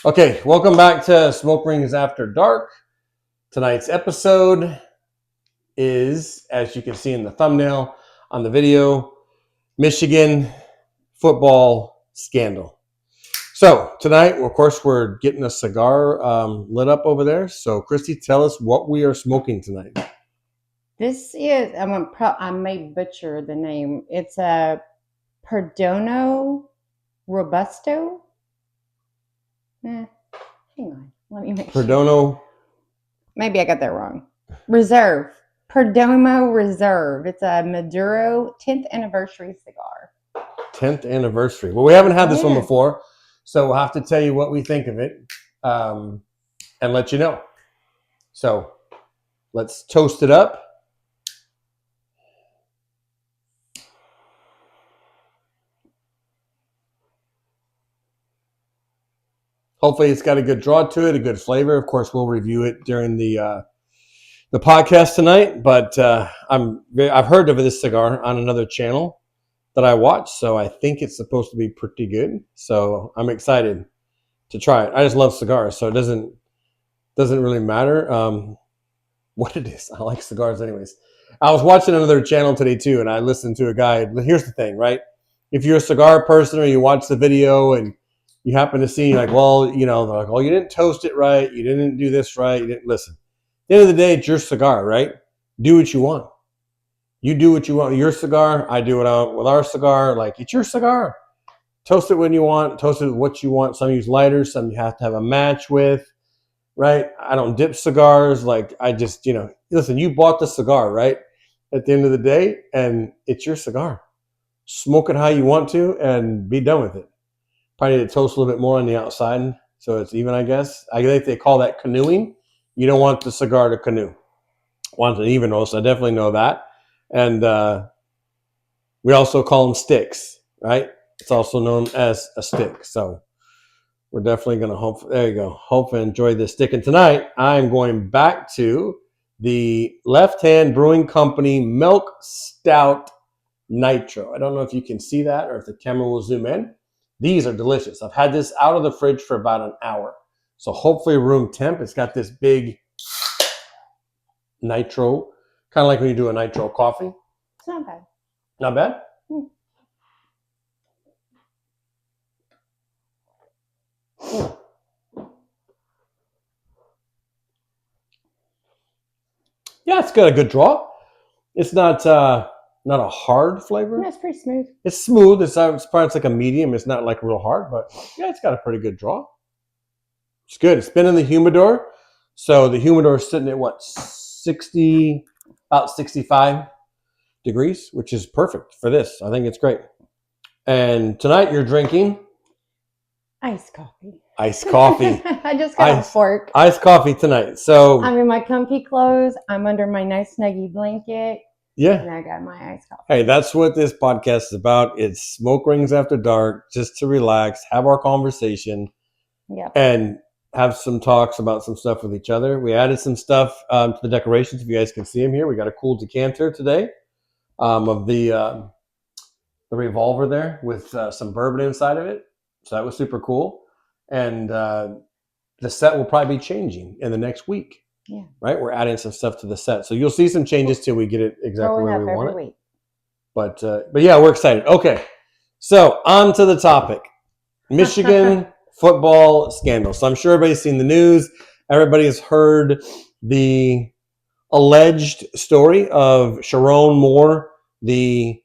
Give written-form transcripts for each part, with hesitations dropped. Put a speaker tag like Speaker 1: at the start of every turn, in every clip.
Speaker 1: Okay, welcome back to Smoke Rings After Dark. Tonight's episode is, as you can see in the thumbnail on the video, Michigan football scandal. So tonight, of course, we're getting a cigar lit up over there. So Christy, tell us what we are smoking tonight.
Speaker 2: This is, I may butcher the name. It's a Perdomo Robusto. Hang on. Let me make sure.
Speaker 1: Perdomo.
Speaker 2: Maybe I got that wrong. Reserve. Perdomo Reserve. It's a Maduro 10th anniversary cigar.
Speaker 1: 10th anniversary. Well, we haven't had this one before, so we'll have to tell you what we think of it and let you know. So let's toast it up. Hopefully it's got a good draw to it, a good flavor. Of course, we'll review it during the podcast tonight. But I've heard of this cigar on another channel that I watch, so I think it's supposed to be pretty good. So I'm excited to try it. I just love cigars, so it doesn't really matter what it is. I like cigars anyways. I was watching another channel today too, and I listened to a guy. Here's the thing, right? If you're a cigar person or you watch the video and you happen to see, like, well, they're like, oh, you didn't toast it right. You didn't do this right. You didn't listen. At the end of the day, it's your cigar, right? Do what you want. You do what you want. Your cigar, I do it with our cigar. Like, it's your cigar. Toast it when you want. Toast it with what you want. Some use lighters. Some you have to have a match with, right? I don't dip cigars. Like, I just, listen, you bought the cigar, right? At the end of the day, and it's your cigar. Smoke it how you want to and be done with it. Probably need to toast a little bit more on the outside so it's even, I guess. I think they call that canoeing. You don't want the cigar to canoe. Want an even roast. I definitely know that. And we also call them sticks, right? It's also known as a stick. So we're definitely going to hope and enjoy this stick. And tonight I'm going back to the Left Hand Brewing Company Milk Stout Nitro. I don't know if you can see that or if the camera will zoom in. These are delicious. I've had this out of the fridge for about an hour. So hopefully room temp. It's got this big nitro, kind of like when you do a nitro coffee.
Speaker 2: It's not bad.
Speaker 1: Not bad? Yeah, it's got a good draw. It's not a hard flavor.
Speaker 2: No, it's pretty smooth.
Speaker 1: It's smooth. It's probably like a medium. It's not like real hard, but yeah, it's got a pretty good draw. It's good. It's been in the humidor. So the humidor is sitting at what, about 65 degrees, which is perfect for this. I think it's great. And tonight you're drinking
Speaker 2: iced coffee.
Speaker 1: Iced coffee.
Speaker 2: I just got off work.
Speaker 1: Iced coffee tonight. So
Speaker 2: I'm in my comfy clothes. I'm under my nice snuggy blanket.
Speaker 1: Yeah.
Speaker 2: And I got my iced coffee.
Speaker 1: Hey, that's what this podcast is about. It's Smoke Rings After Dark, just to relax, have our conversation, and have some talks about some stuff with each other. We added some stuff to the decorations. If you guys can see them here, we got a cool decanter today of the revolver there with some bourbon inside of it. So that was super cool. And the set will probably be changing in the next week.
Speaker 2: Yeah.
Speaker 1: Right? We're adding some stuff to the set. So you'll see some changes till we get it exactly where we want it.
Speaker 2: Week.
Speaker 1: But yeah, we're excited. Okay. So on to the topic. Michigan football scandal. So I'm sure everybody's seen the news. Everybody has heard the alleged story of Sharon Moore, the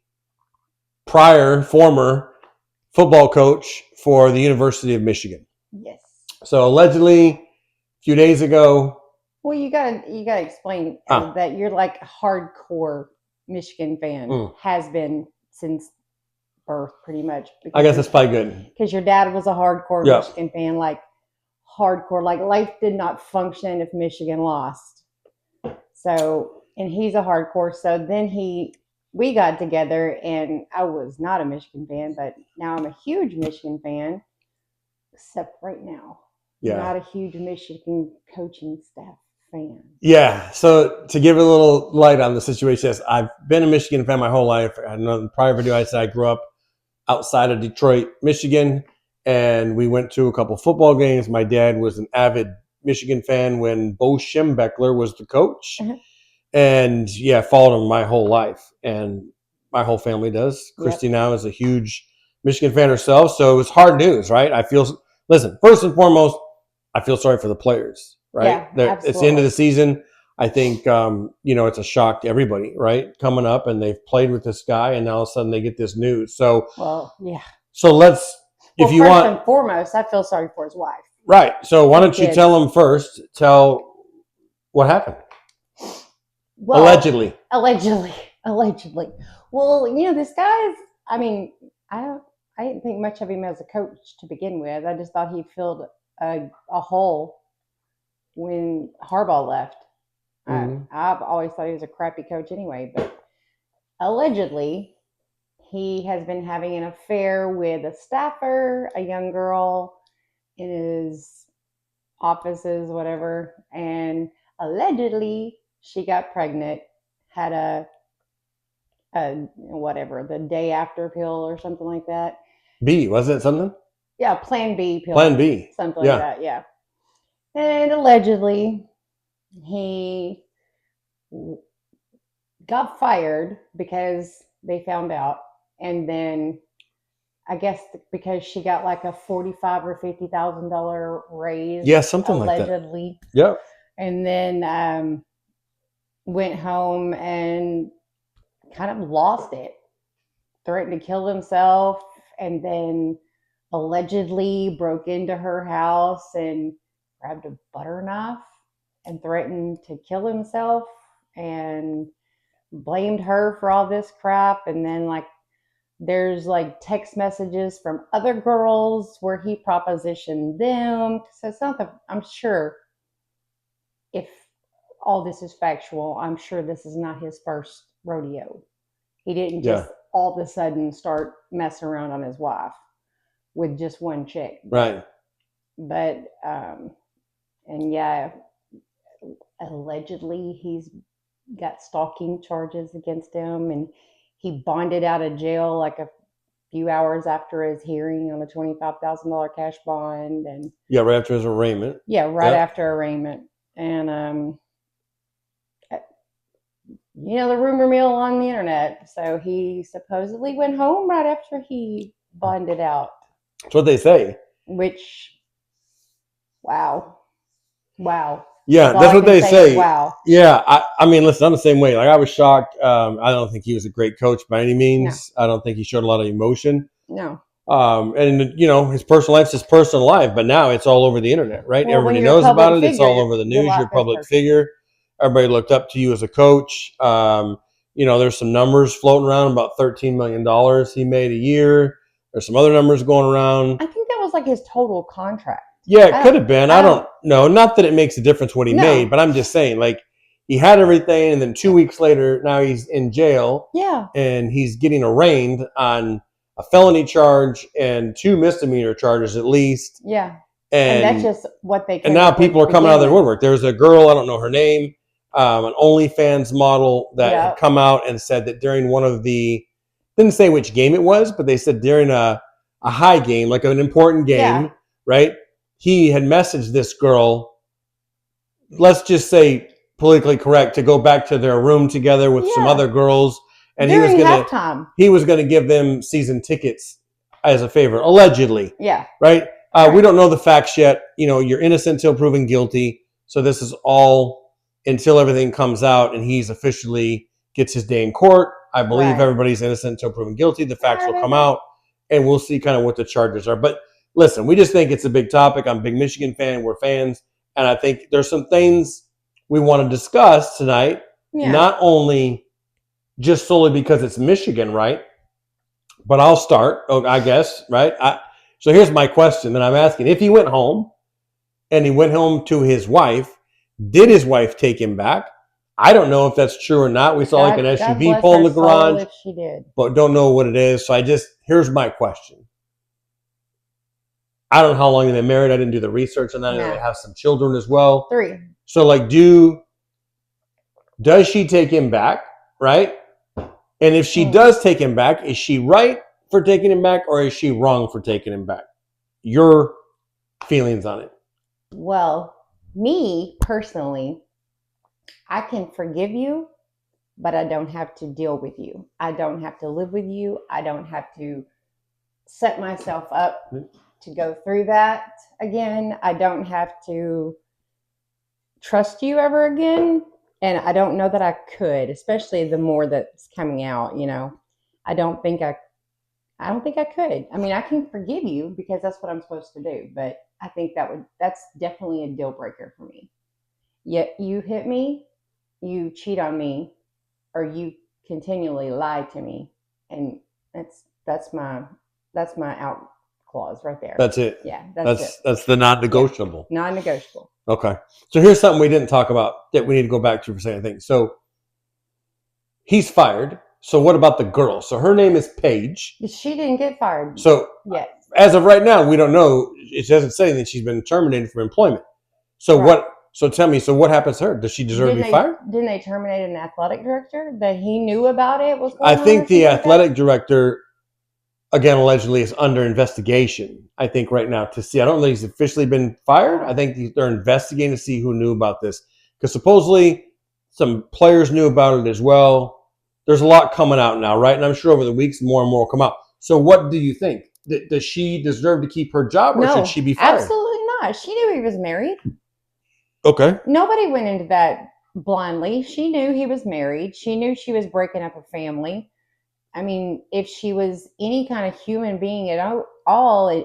Speaker 1: former football coach for the University of Michigan.
Speaker 2: Yes.
Speaker 1: So allegedly, a few days ago.
Speaker 2: Well, you gotta explain that you're like a hardcore Michigan fan, has been since birth, pretty much.
Speaker 1: I guess that's probably good
Speaker 2: because your dad was a hardcore Michigan fan, like hardcore. Like life did not function if Michigan lost. So, and he's a hardcore. So then we got together, and I was not a Michigan fan, but now I'm a huge Michigan fan. Except right now, not a huge Michigan coaching staff fan.
Speaker 1: Yeah. So to give a little light on the situation, yes, I've been a Michigan fan my whole life. I know in the prior video I said I grew up outside of Detroit, Michigan, and we went to a couple football games. My dad was an avid Michigan fan when Bo Schembechler was the coach.
Speaker 2: Uh-huh.
Speaker 1: And yeah, followed him my whole life, and my whole family does. Christy now is a huge Michigan fan herself, so it was hard news, right? Listen, first and foremost, I feel sorry for the players, right?
Speaker 2: Yeah,
Speaker 1: it's the end of the season. I think, it's a shock to everybody, right? Coming up, and they've played with this guy, and now all of a sudden they get this news. So,
Speaker 2: yeah.
Speaker 1: So first
Speaker 2: and foremost, I feel sorry for his wife.
Speaker 1: Right. So why don't you tell him first? Tell what happened. Well, allegedly.
Speaker 2: Well, this guy's. I mean, I didn't think much of him as a coach to begin with. I just thought he filled a hole when Harbaugh left. Mm-hmm. I've always thought he was a crappy coach anyway, but allegedly he has been having an affair with a staffer, a young girl in his offices, whatever, and allegedly she got pregnant, had a the day after pill or something like that.
Speaker 1: B, wasn't it something?
Speaker 2: Yeah, Plan B pill.
Speaker 1: Plan B.
Speaker 2: Something like that, yeah. And allegedly he got fired because they found out, and then I guess because she got like a $45,000 or $50,000 raise.
Speaker 1: Yeah, something
Speaker 2: allegedly.
Speaker 1: Like that. Yep.
Speaker 2: And then went home and kind of lost it. Threatened to kill himself, and then allegedly broke into her house and grabbed a butter knife and threatened to kill himself and blamed her for all this crap. And then there's text messages from other girls where he propositioned them. So I'm sure if all this is factual, I'm sure this is not his first rodeo. He didn't just all of a sudden start messing around on his wife with just one chick.
Speaker 1: Right.
Speaker 2: But, and yeah, allegedly he's got stalking charges against him, and he bonded out of jail like a few hours after his hearing on a $25,000 cash bond. And
Speaker 1: right after his arraignment.
Speaker 2: After arraignment. And, the rumor mill on the internet. So he supposedly went home right after he bonded out.
Speaker 1: That's what they say.
Speaker 2: Which, wow.
Speaker 1: Yeah, that's what they say.
Speaker 2: Wow.
Speaker 1: Yeah, I mean, listen, I'm the same way. I was shocked. I don't think he was a great coach by any means. No. I don't think he showed a lot of emotion.
Speaker 2: No.
Speaker 1: And his personal life's his personal life, but now it's all over the internet, right?
Speaker 2: Well,
Speaker 1: everybody knows about it.
Speaker 2: Figure,
Speaker 1: it's all over the news. You're a public figure. Everybody looked up to you as a coach. There's some numbers floating around about $13 million he made a year. There's some other numbers going around.
Speaker 2: I think that was his total contract.
Speaker 1: Yeah, it could have been. I don't know. Not that it makes a difference what he made, but I'm just saying, he had everything, and then 2 weeks later, now he's in jail.
Speaker 2: Yeah.
Speaker 1: And he's getting arraigned on a felony charge and 2 misdemeanor charges at least.
Speaker 2: Yeah. And that's just what they.
Speaker 1: And now people are coming out of their woodwork. There's a girl, I don't know her name, an OnlyFans model that had come out and said that during one of didn't say which game it was, but they said during a high game, like an important game, right? He had messaged this girl, let's just say politically correct, to go back to their room together with some other girls. And
Speaker 2: during halftime.
Speaker 1: He was going to give them season tickets as a favor, allegedly.
Speaker 2: Yeah.
Speaker 1: Right? We don't know the facts yet. You're innocent until proven guilty. So this is all until everything comes out and he's officially gets his day in court. I believe everybody's innocent until proven guilty. The facts will come out, and we'll see kind of what the charges are. But listen, we just think it's a big topic. I'm a big Michigan fan. We're fans. And I think there's some things we want to discuss tonight, not only just solely because it's Michigan, right? But I'll start, I guess, right? So here's my question that I'm asking. If he went home and he went home to his wife, did his wife take him back? I don't know if that's true or not. We saw an SUV pull in the garage,
Speaker 2: if she did.
Speaker 1: But don't know what it is. So here's my question. I don't know how long they've been married. I didn't do the research on that. No. They have some children as well.
Speaker 2: 3.
Speaker 1: So does she take him back, right? And if she does take him back, is she right for taking him back, or is she wrong for taking him back? your feelings on it?
Speaker 2: Well, me personally, I can forgive you, but I don't have to deal with you. I don't have to live with you. I don't have to set myself up to go through that again. I don't have to trust you ever again. And I don't know that I could, especially the more that's coming out, I don't think I could. I mean, I can forgive you because that's what I'm supposed to do, but I think that's definitely a deal breaker for me. Yet you hit me, you cheat on me, or you continually lie to me, and that's my out clause right there.
Speaker 1: That's it.
Speaker 2: Yeah, that's it.
Speaker 1: That's the non-negotiable.
Speaker 2: Yeah, non-negotiable.
Speaker 1: Okay. So here's something we didn't talk about that we need to go back to for saying things. So he's fired. So what about the girl? So her name is Paige.
Speaker 2: She didn't get fired.
Speaker 1: So
Speaker 2: yes.
Speaker 1: As of right now, we don't know. It doesn't say that she's been terminated from employment. So right. So tell me. So what happens to her? Does she deserve to be fired?
Speaker 2: Didn't they terminate an athletic director that he knew about it?
Speaker 1: I think the athletic director, again, allegedly is under investigation. I think right now to see. I don't know if he's officially been fired. I think they're investigating to see who knew about this because supposedly some players knew about it as well. There's a lot coming out now, right? And I'm sure over the weeks more and more will come out. So what do you think? Does she deserve to keep her job, or should she be fired?
Speaker 2: Absolutely not. She knew he was married.
Speaker 1: Okay.
Speaker 2: Nobody went into that blindly. She knew he was married. She knew she was breaking up a family. I mean, if she was any kind of human being at all,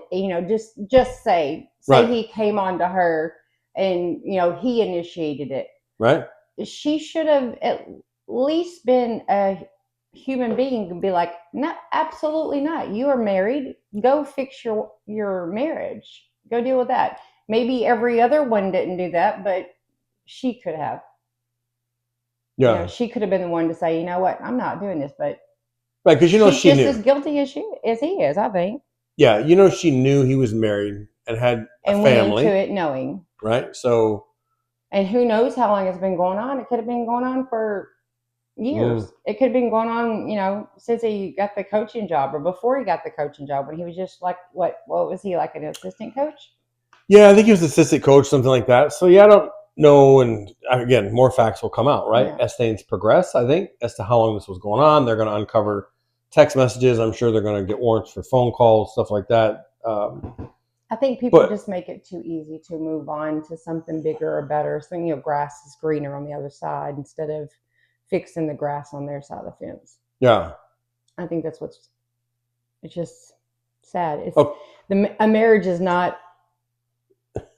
Speaker 2: just say right. He came on to her and, he initiated it.
Speaker 1: Right.
Speaker 2: She should have at least been a human being and be like, no, absolutely not. You are married. Go fix your marriage. Go deal with that. Maybe every other one didn't do that, but she could have.
Speaker 1: Yeah.
Speaker 2: She could have been the one to say, you know what, I'm not doing this, but
Speaker 1: right, because
Speaker 2: she's
Speaker 1: she
Speaker 2: just
Speaker 1: knew
Speaker 2: as guilty as he is, I think.
Speaker 1: Yeah, she knew he was married and had a family.
Speaker 2: And went into it knowing.
Speaker 1: Right, so.
Speaker 2: And who knows how long it's been going on? It could have been going on for years. It could have been going on, since he got the coaching job or before he got the coaching job when he was just like, what was he, like an assistant coach?
Speaker 1: Yeah, I think he was assistant coach, something like that. So, yeah, I don't know. And again, more facts will come out, right? Yeah. As things progress, I think, as to how long this was going on. They're going to uncover text messages. I'm sure they're going to get warrants for phone calls, stuff like that.
Speaker 2: I think people just make it too easy to move on to something bigger or better. So, grass is greener on the other side instead of fixing the grass on their side of the fence.
Speaker 1: Yeah.
Speaker 2: I think that's it's just sad. It's a marriage is not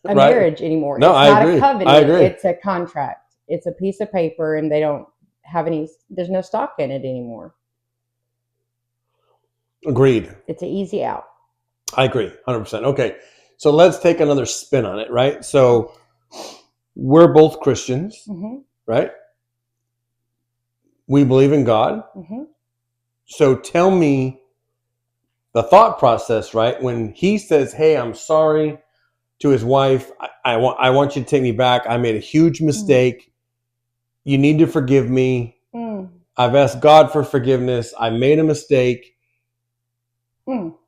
Speaker 2: a marriage anymore.
Speaker 1: No,
Speaker 2: it's not
Speaker 1: agree.
Speaker 2: a covenant.
Speaker 1: I agree.
Speaker 2: It's a contract. It's a piece of paper and they don't have there's no stock in it anymore.
Speaker 1: Agreed.
Speaker 2: It's an easy out.
Speaker 1: I agree. 100%. Okay. So let's take another spin on it, right? So we're both Christians, right? We believe in God. So tell me the thought process, right? When he says, hey, I'm sorry to his wife. I want you to take me back. I made a huge mistake. You need to forgive me. I've asked God for forgiveness. I made a mistake.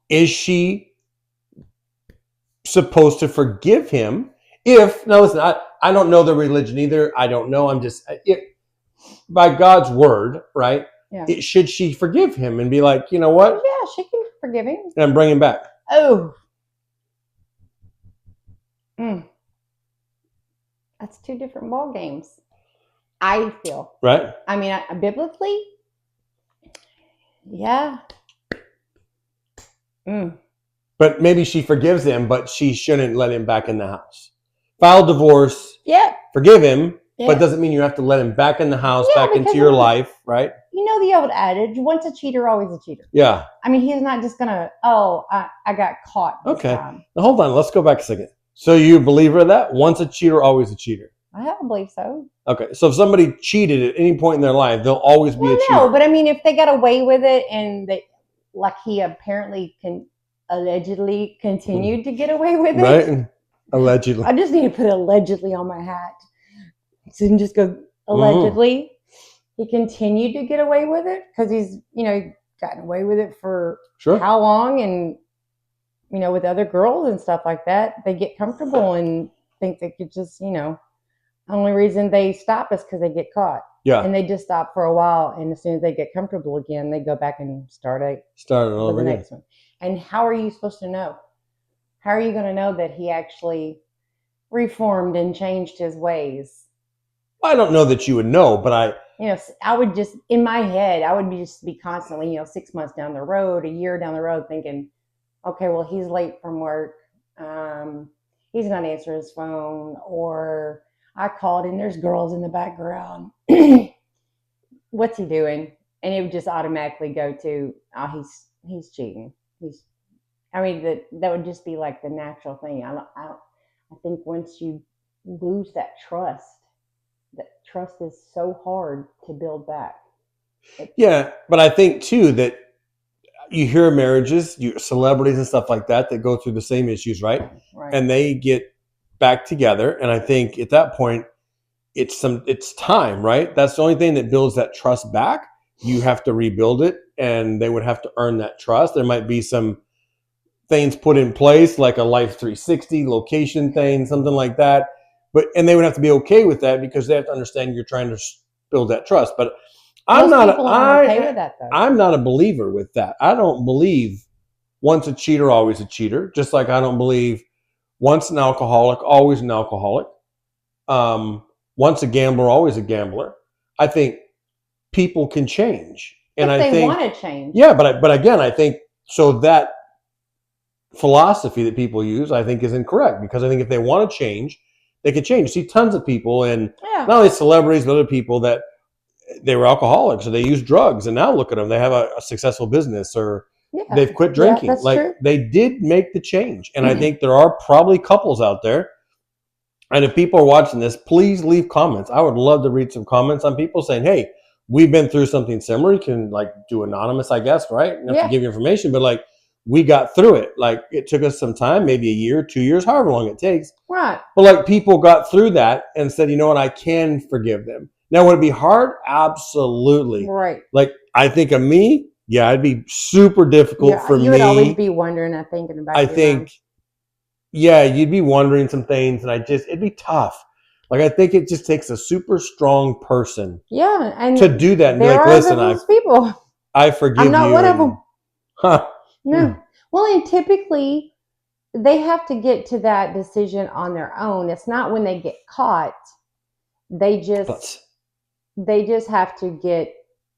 Speaker 1: Is she supposed to forgive him? Now listen, I don't know the religion either. I don't know. I'm just, by God's word, right?
Speaker 2: Yeah.
Speaker 1: Should she forgive him and be like, you know what?
Speaker 2: Yeah, she can forgive him.
Speaker 1: And bring him back.
Speaker 2: Oh. That's two different ball games. I feel.
Speaker 1: Right.
Speaker 2: I mean, biblically, yeah.
Speaker 1: But maybe she forgives him, but she shouldn't let him back in the house. File divorce.
Speaker 2: Yeah.
Speaker 1: Forgive him, but doesn't mean you have to let him back in the house, back into your life, right?
Speaker 2: You know the old adage, once a cheater, always a cheater.
Speaker 1: Yeah.
Speaker 2: I mean, he's not just going to, I got caught this time.
Speaker 1: Now, hold on. Let's go back a second. So you believe her that? Once a cheater, always a cheater?
Speaker 2: I believe so.
Speaker 1: Okay. So if somebody cheated at any point in their life, they'll always be a cheater.
Speaker 2: No, but I mean, if they got away with it and like he apparently allegedly continued to get away with it.
Speaker 1: Right? Allegedly.
Speaker 2: I just need to put allegedly on my hat. So you can just go allegedly. He continued to get away with it because he's, gotten away with it for how long? And with other girls and stuff like that. They get comfortable and think they could just, only reason they stop is because they get caught.
Speaker 1: Yeah.
Speaker 2: And they just stop for a while, and as soon as they get comfortable again, they go back and start it
Speaker 1: over
Speaker 2: the next one. And how are you supposed to know? How are you going to know that he actually reformed and changed his ways?
Speaker 1: I don't know that you would know, but
Speaker 2: I would just, in my head, I would just be constantly, 6 months down the road, a year down the road, thinking, okay, well, he's late from work. He's not answering his phone, or I called and there's girls in the background. What's he doing? And it would just automatically go to, oh, he's cheating. That would just be like the natural thing. I think once you lose that trust is so hard to build back.
Speaker 1: Yeah, but I think too that you hear marriages, celebrities and stuff like that go through the same issues, right? And they get back together, and I think at that point it's time, right? That's the only thing that builds that trust back. You have to rebuild it, and they would have to earn that trust. There might be some things put in place, like a Life 360 location thing, something like that. And they would have to be okay with that, because they have to understand you're trying to build that trust. But I'm not okay with that, though. I'm not a believer with that. I don't believe once a cheater, always a cheater. Just like I don't believe once an alcoholic, always an alcoholic. Once a gambler, always a gambler. I think people can change, and
Speaker 2: if they want to change.
Speaker 1: Yeah, but again, I think so that philosophy that people use, I think, is incorrect, because I think if they want to change, they can change. You see tons of people, and not only celebrities, but other people that they were alcoholics or they used drugs, and now look at them, they have a successful business, or they've quit drinking. True. They did make the change, and I think there are probably couples out there. And if people are watching this, please leave comments. I would love to read some comments on people saying, hey, we've been through something similar. You can do anonymous, I guess, right? You don't have to give you information, but we got through it. It took us some time, maybe a year, 2 years, however long it takes.
Speaker 2: Right.
Speaker 1: But people got through that and said, you know what, I can forgive them. Now, would it be hard? Absolutely.
Speaker 2: Right.
Speaker 1: I think of me, it'd be super difficult for me.
Speaker 2: You would always be wondering, I think, in the back of your mind.
Speaker 1: You'd be wondering some things, and it'd be tough. I think it just takes a super strong person.
Speaker 2: Yeah, and
Speaker 1: to do that and be listen, I forgive you. I'm
Speaker 2: not one of them. Huh. No. Well, and typically they have to get to that decision on their own. It's not when they get caught. They just have to get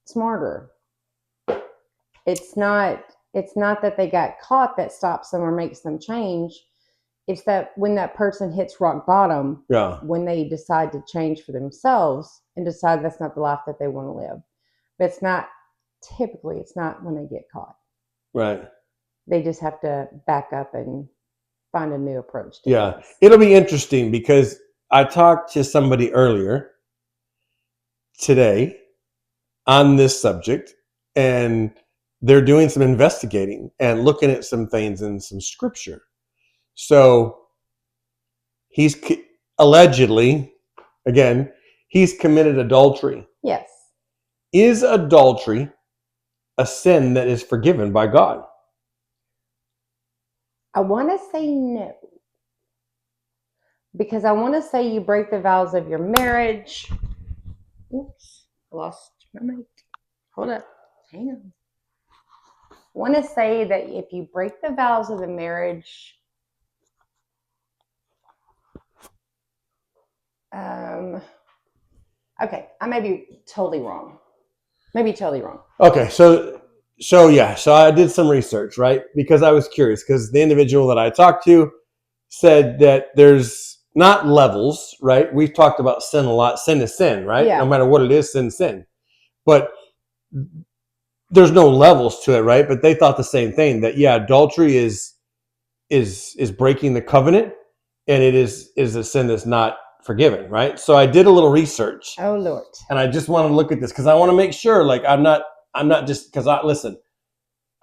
Speaker 2: smarter. It's not that they got caught that stops them or makes them change. It's that when that person hits rock bottom, when they decide to change for themselves and decide that's not the life that they want to live. But it's not when they get caught.
Speaker 1: Right.
Speaker 2: They just have to back up and find a new approach to things.
Speaker 1: It'll be interesting, because I talked to somebody earlier today on this subject, and they're doing some investigating and looking at some things in some scripture. So he's allegedly, again, he's committed adultery.
Speaker 2: Yes.
Speaker 1: Is adultery a sin that is forgiven by God?
Speaker 2: I want to say no. Because I want to say you break the vows of your marriage. Oops, I lost my mic. Hold up. Hang on. I want to say that if you break the vows of the marriage, okay, I may be totally wrong. Okay,
Speaker 1: so I did some research, right? Because I was curious, because the individual that I talked to said that there's not levels, right? We've talked about sin a lot. Sin is sin, right? No matter what it is, sin. But there's no levels to it, right? But they thought the same thing, that adultery is breaking the covenant, and it is a sin that's not forgiven, right? So I did a little research.
Speaker 2: Oh Lord.
Speaker 1: And I just want to look at this, because I want to make sure, I'm not just, because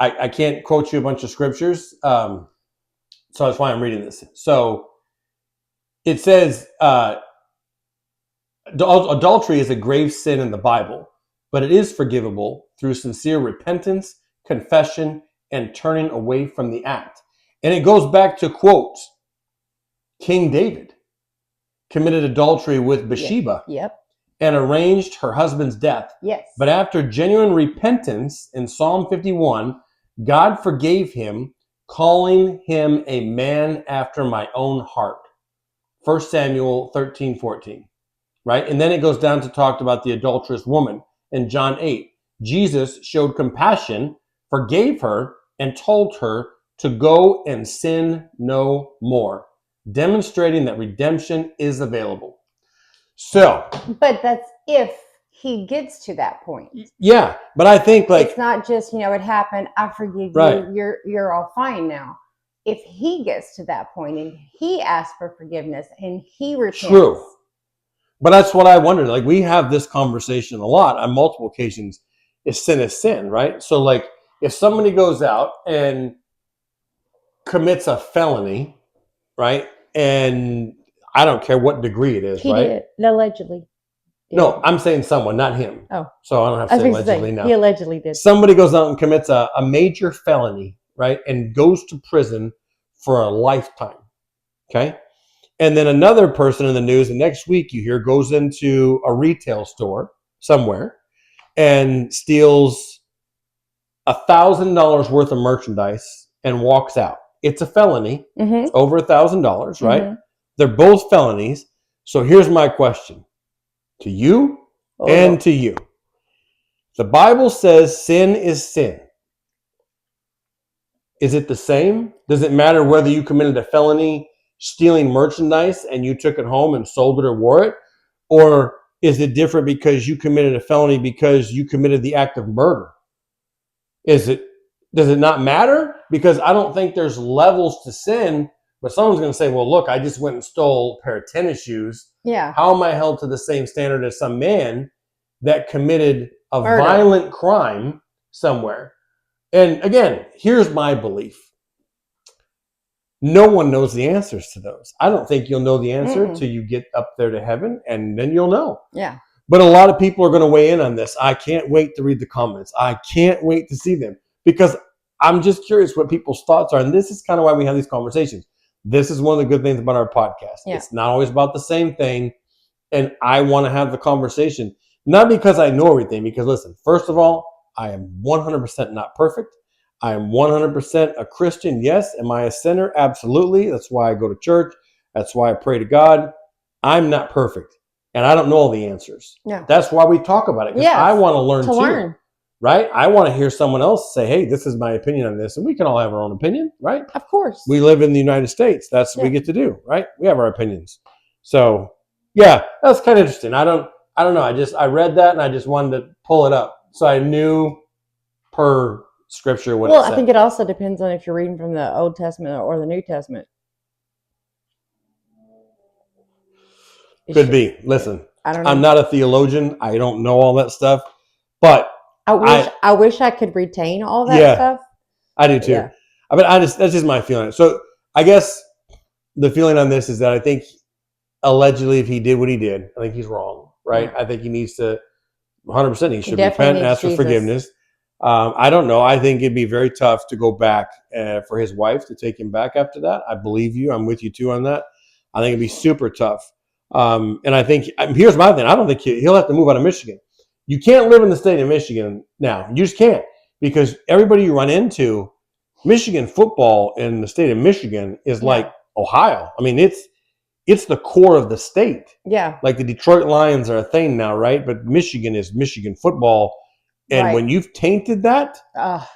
Speaker 1: I can't quote you a bunch of scriptures. So that's why I'm reading this. So it says, adultery is a grave sin in the Bible, but it is forgivable through sincere repentance, confession, and turning away from the act. And it goes back to, quote, King David committed adultery with Bathsheba
Speaker 2: Yep.
Speaker 1: and arranged her husband's death.
Speaker 2: Yes.
Speaker 1: But after genuine repentance in Psalm 51, God forgave him, calling him a man after my own heart. 1 Samuel 13:14, right? And then it goes down to talk about the adulterous woman in John 8. Jesus showed compassion, forgave her, and told her to go and sin no more, demonstrating that redemption is available. So,
Speaker 2: but that's if he gets to that point.
Speaker 1: Yeah, but I think like
Speaker 2: it's not just, it happened, I forgive
Speaker 1: right.
Speaker 2: you, you're all fine now. If he gets to that point and he asks for forgiveness and he repents.
Speaker 1: True. But that's what I wondered. Like, we have this conversation a lot on multiple occasions. Is sin, right? So like, if somebody goes out and commits a felony, right? And I don't care what degree it is,
Speaker 2: he
Speaker 1: right?
Speaker 2: Did, allegedly. Did.
Speaker 1: No, I'm saying someone, not him.
Speaker 2: Oh.
Speaker 1: So I don't have to say allegedly now.
Speaker 2: He allegedly did.
Speaker 1: Somebody goes out and commits a major felony, right? And goes to prison for a lifetime. Okay. And then another person in the news, the next week you hear, goes into a retail store somewhere and steals $1,000 worth of merchandise and walks out. It's a felony. It's over $1,000, right? Mm-hmm. They're both felonies. So here's my question to you and to you. The Bible says sin is sin. Is it the same? Does it matter whether you committed a felony stealing merchandise and you took it home and sold it or wore it? Or is it different because you committed a felony because you committed the act of murder? Does it not matter? Because I don't think there's levels to sin, but someone's going to say, well, look, I just went and stole a pair of tennis shoes.
Speaker 2: Yeah.
Speaker 1: How am I held to the same standard as some man that committed a violent crime somewhere? And again, here's my belief. No one knows the answers to those. I don't think you'll know the answer till you get up there to heaven, and then you'll know.
Speaker 2: Yeah.
Speaker 1: But a lot of people are going to weigh in on this. I can't wait to read the comments. I can't wait to see them because I'm just curious what people's thoughts are. And this is kind of why we have these conversations. This is one of the good things about our podcast. Yeah. It's not always about the same thing. And I want to have the conversation, not because I know everything, because listen, first of all, I am 100% not perfect. I am 100% a Christian. Yes. Am I a sinner? Absolutely. That's why I go to church. That's why I pray to God. I'm not perfect. And I don't know all the answers.
Speaker 2: No.
Speaker 1: That's why we talk about it. Because I want to learn too. Right? I want to hear someone else say, hey, this is my opinion on this. And we can all have our own opinion, right?
Speaker 2: Of course.
Speaker 1: We live in the United States. That's what we get to do, right? We have our opinions. So, yeah, that's kind of interesting. I don't know. I read that and I just wanted to pull it up. So I knew per scripture what it said.
Speaker 2: I think it also depends on if you're reading from the Old Testament or the New Testament.
Speaker 1: Could be. Listen,
Speaker 2: I don't know.
Speaker 1: I'm not a theologian. I don't know all that stuff, but
Speaker 2: I wish I could retain all that stuff.
Speaker 1: I do too. Yeah. I mean, that's just my feeling. So I guess the feeling on this is that I think allegedly, if he did what he did, I think he's wrong, right? Yeah. I think he needs to 100%. He should repent and ask for forgiveness. I don't know. I think it'd be very tough to go back for his wife to take him back after that. I believe you. I'm with you too on that. I think it'd be super tough. And I think here's my thing. I don't think he'll have to move out of Michigan. You can't live in the state of Michigan now. You just can't, because everybody you run into, Michigan football in the state of Michigan is like Ohio. I mean, it's the core of the state.
Speaker 2: Yeah.
Speaker 1: Like the Detroit Lions are a thing now, right? But Michigan is Michigan football. And when you've tainted that,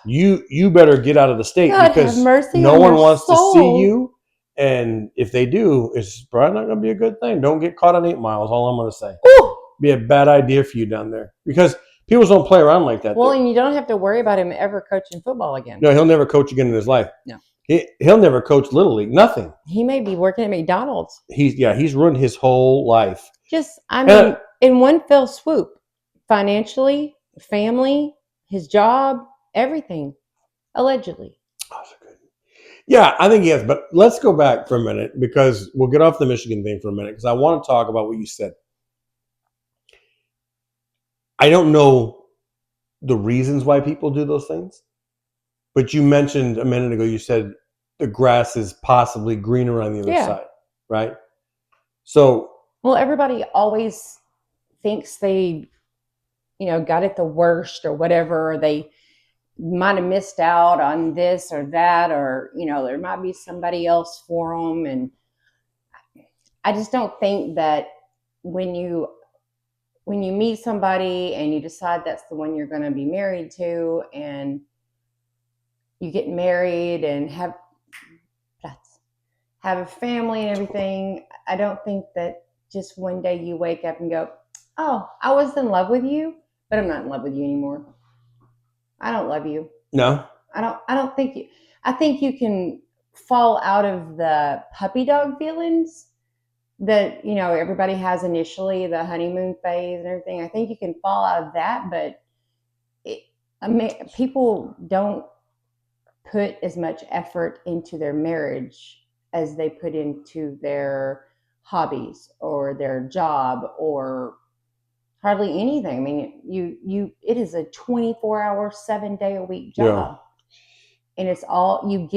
Speaker 1: you better get out of the state, because no one wants to see you. And if they do, it's probably not going to be a good thing. Don't get caught on 8 Miles. All I'm going to say.
Speaker 2: Ooh.
Speaker 1: Be a bad idea for you down there, because people don't play around like that.
Speaker 2: Well, and you don't have to worry about him ever coaching football again.
Speaker 1: No, he'll never coach again in his life.
Speaker 2: No.
Speaker 1: He'll never coach Little League. Nothing.
Speaker 2: He may be working at McDonald's.
Speaker 1: He's ruined his whole life.
Speaker 2: In one fell swoop, financially, family, his job, everything, allegedly.
Speaker 1: Oh, so good. Yeah, I think he has. But let's go back for a minute, because we'll get off the Michigan thing for a minute, because I want to talk about what you said. I don't know the reasons why people do those things, but you mentioned a minute ago, you said the grass is possibly greener on the other
Speaker 2: Yeah.
Speaker 1: side, right? So,
Speaker 2: well, everybody always thinks they, got it the worst or whatever, or they might have missed out on this or that, or, there might be somebody else for them. And I just don't think that when you meet somebody and you decide that's the one you're going to be married to, and you get married and have a family and everything, I don't think that just one day you wake up and go, oh, I was in love with you, but I'm not in love with you anymore. I don't love you.
Speaker 1: no.
Speaker 2: I don't think you, I think you can fall out of the puppy dog feelings that, everybody has initially, the honeymoon phase and everything. I think you can fall out of that, but people don't put as much effort into their marriage as they put into their hobbies or their job or hardly anything. I mean, it is a 24-hour, 7-day-a-week job. Yeah. And it's all you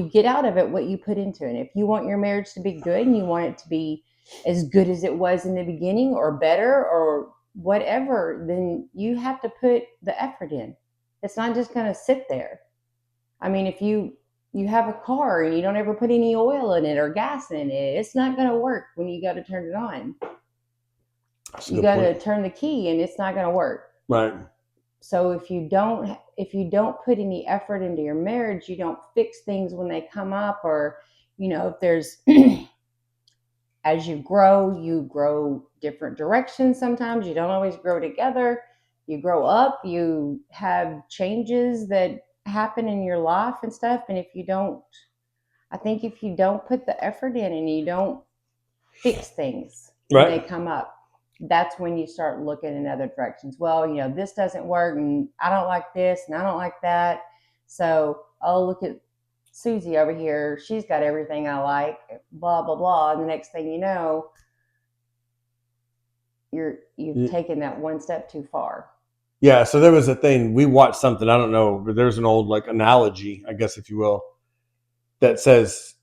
Speaker 2: get out of it what you put into it. If you want your marriage to be good and you want it to be as good as it was in the beginning or better or whatever, then you have to put the effort in. It's not just going to sit there. I mean, if you have a car and you don't ever put any oil in it or gas in it, it's not going to work when you got to turn it on. You got to turn the key and it's not going to work.
Speaker 1: Right.
Speaker 2: So if you don't put any effort into your marriage, you don't fix things when they come up, or, if there's, as you grow different directions. Sometimes you don't always grow together. You grow up, you have changes that happen in your life and stuff. And if you don't put the effort in and you don't fix things when they come up, that's when you start looking in other directions. Well, this doesn't work and I don't like this and I don't like that. So I'll look at Susie over here. She's got everything I like, blah, blah, blah. And the next thing you know, you've taken that one step too far.
Speaker 1: Yeah. So there was a thing, we watched something, I don't know, but there's an old analogy, I guess, if you will, that says,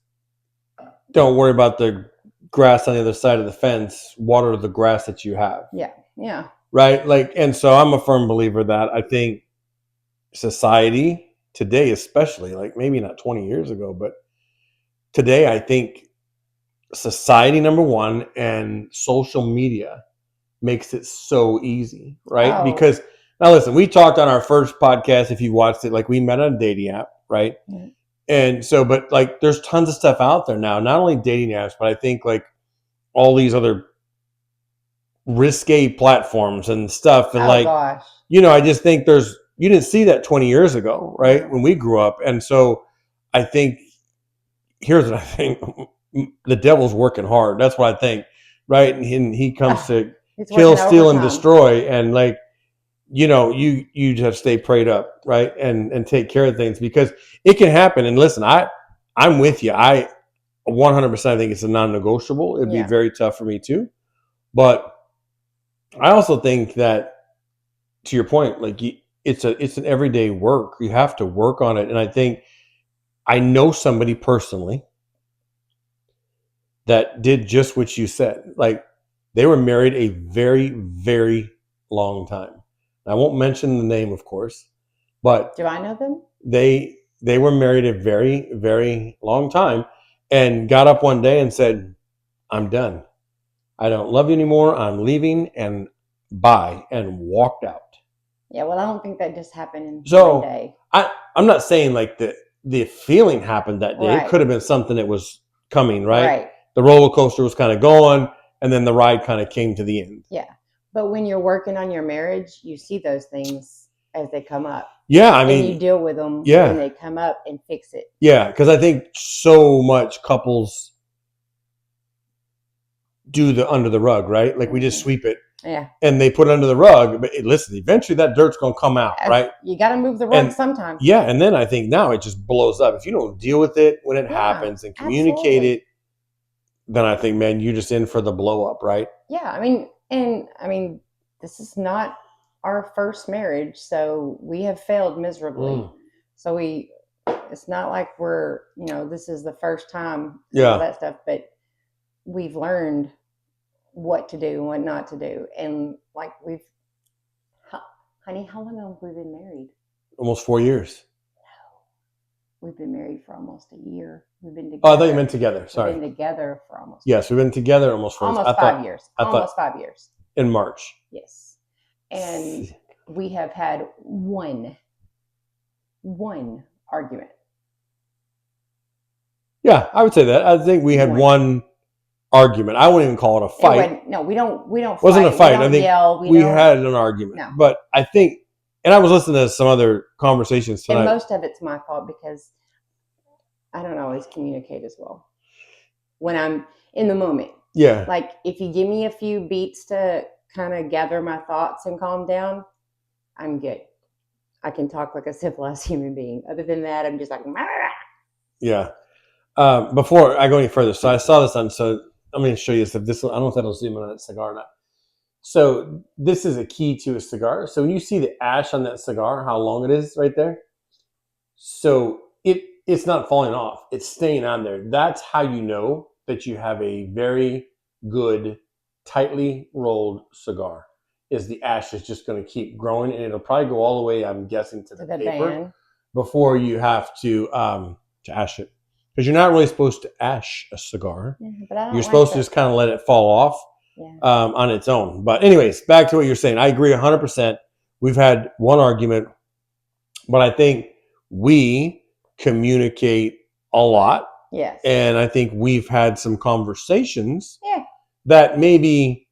Speaker 1: don't worry about the grass on the other side of the fence, water the grass that you have.
Speaker 2: Yeah. Yeah.
Speaker 1: Right. And so I'm a firm believer that I think society today, especially, maybe not 20 years ago, but today, I think society, number one, and social media makes it so easy, right? Oh. Because now listen, we talked on our first podcast, if you watched it, we met on a dating app, right? Mm-hmm. And so, but there's tons of stuff out there now, not only dating apps, but I think all these other risque platforms and stuff. And
Speaker 2: gosh.
Speaker 1: I just think you didn't see that 20 years ago, right? Mm-hmm. When we grew up. And so I think, here's what I think, the devil's working hard. That's what I think, right? And he comes to kill, steal, and destroy. And you just stay prayed up, right? And take care of things, because it can happen. And listen, I'm with you. I 100% think it's a non-negotiable. It'd be very tough for me too. But I also think that, to your point, it's an everyday work. You have to work on it. And I think I know somebody personally that did just what you said. They were married a very, very long time. I won't mention the name, of course, but
Speaker 2: do I know them?
Speaker 1: They were married a very, very long time, and got up one day and said, I'm done. I don't love you anymore. I'm leaving, and bye, and walked out.
Speaker 2: Yeah, well, I don't think that just happened in one day.
Speaker 1: I'm not saying the feeling happened that day. Right. It could have been something that was coming, right?
Speaker 2: Right.
Speaker 1: The roller coaster was kind of going, and then the ride kind of came to the end.
Speaker 2: Yeah. But when you're working on your marriage, you see those things as they come up.
Speaker 1: Yeah, I mean,
Speaker 2: and you deal with them when they come up and fix it.
Speaker 1: Yeah, because I think so much couples do the under the rug, right? We just sweep it.
Speaker 2: Yeah.
Speaker 1: And they put it under the rug. But listen, eventually that dirt's going to come out, right?
Speaker 2: You got to move the rug sometime.
Speaker 1: Yeah, and then I think now it just blows up. If you don't deal with it when it happens and communicate it, then I think, man, you're just in for the blow up, right?
Speaker 2: Yeah, I mean, this is not our first marriage, so we have failed miserably. So we It's not like we're, this is the first time,
Speaker 1: Yeah.
Speaker 2: all that stuff, but we've learned what to do and what not to do. And like honey, how long have we been married?
Speaker 1: Almost 4 years.
Speaker 2: We've been married for almost a year. We've been together.
Speaker 1: Oh, I thought you meant together. Sorry.
Speaker 2: We've been together for almost.
Speaker 1: Yes, we've been together almost 4 years.
Speaker 2: Almost 5 years. Almost 5 years.
Speaker 1: In March.
Speaker 2: Yes. And we have had one argument.
Speaker 1: Yeah, I would say that. I think we had one argument. I wouldn't even call it a fight.
Speaker 2: No, we don't. It
Speaker 1: wasn't a fight. I think
Speaker 2: yell,
Speaker 1: we had an argument.
Speaker 2: No.
Speaker 1: But I think, and I was listening to some other conversations tonight.
Speaker 2: And most of it's my fault because I don't always communicate as well when I'm in the moment.
Speaker 1: Yeah.
Speaker 2: Like if you give me a few beats to kind of gather my thoughts and calm down, I'm good. I can talk like a civilized human being. Other than that, I'm just like,
Speaker 1: yeah. Before I go any further, so I saw this on, so I'm going to show you this. I don't know if that'll zoom in on that cigar or not. So this is a key to a cigar. So when you see the ash on that cigar, how long it is right there. So it's not falling off. It's staying on there. That's how you know that you have a very good, tightly rolled cigar. Is the ash is just going to keep growing, and it'll probably go all the way, I'm guessing, to the paper
Speaker 2: band
Speaker 1: before you have to ash it. Because you're not really supposed to ash a cigar.
Speaker 2: Yeah, but I don't
Speaker 1: you're supposed to just kind of let it fall off on its own. But anyways, back to what you're saying. I agree 100%. We've had one argument, but I think we communicate a lot.
Speaker 2: Yes.
Speaker 1: And I think we've had some conversations that maybe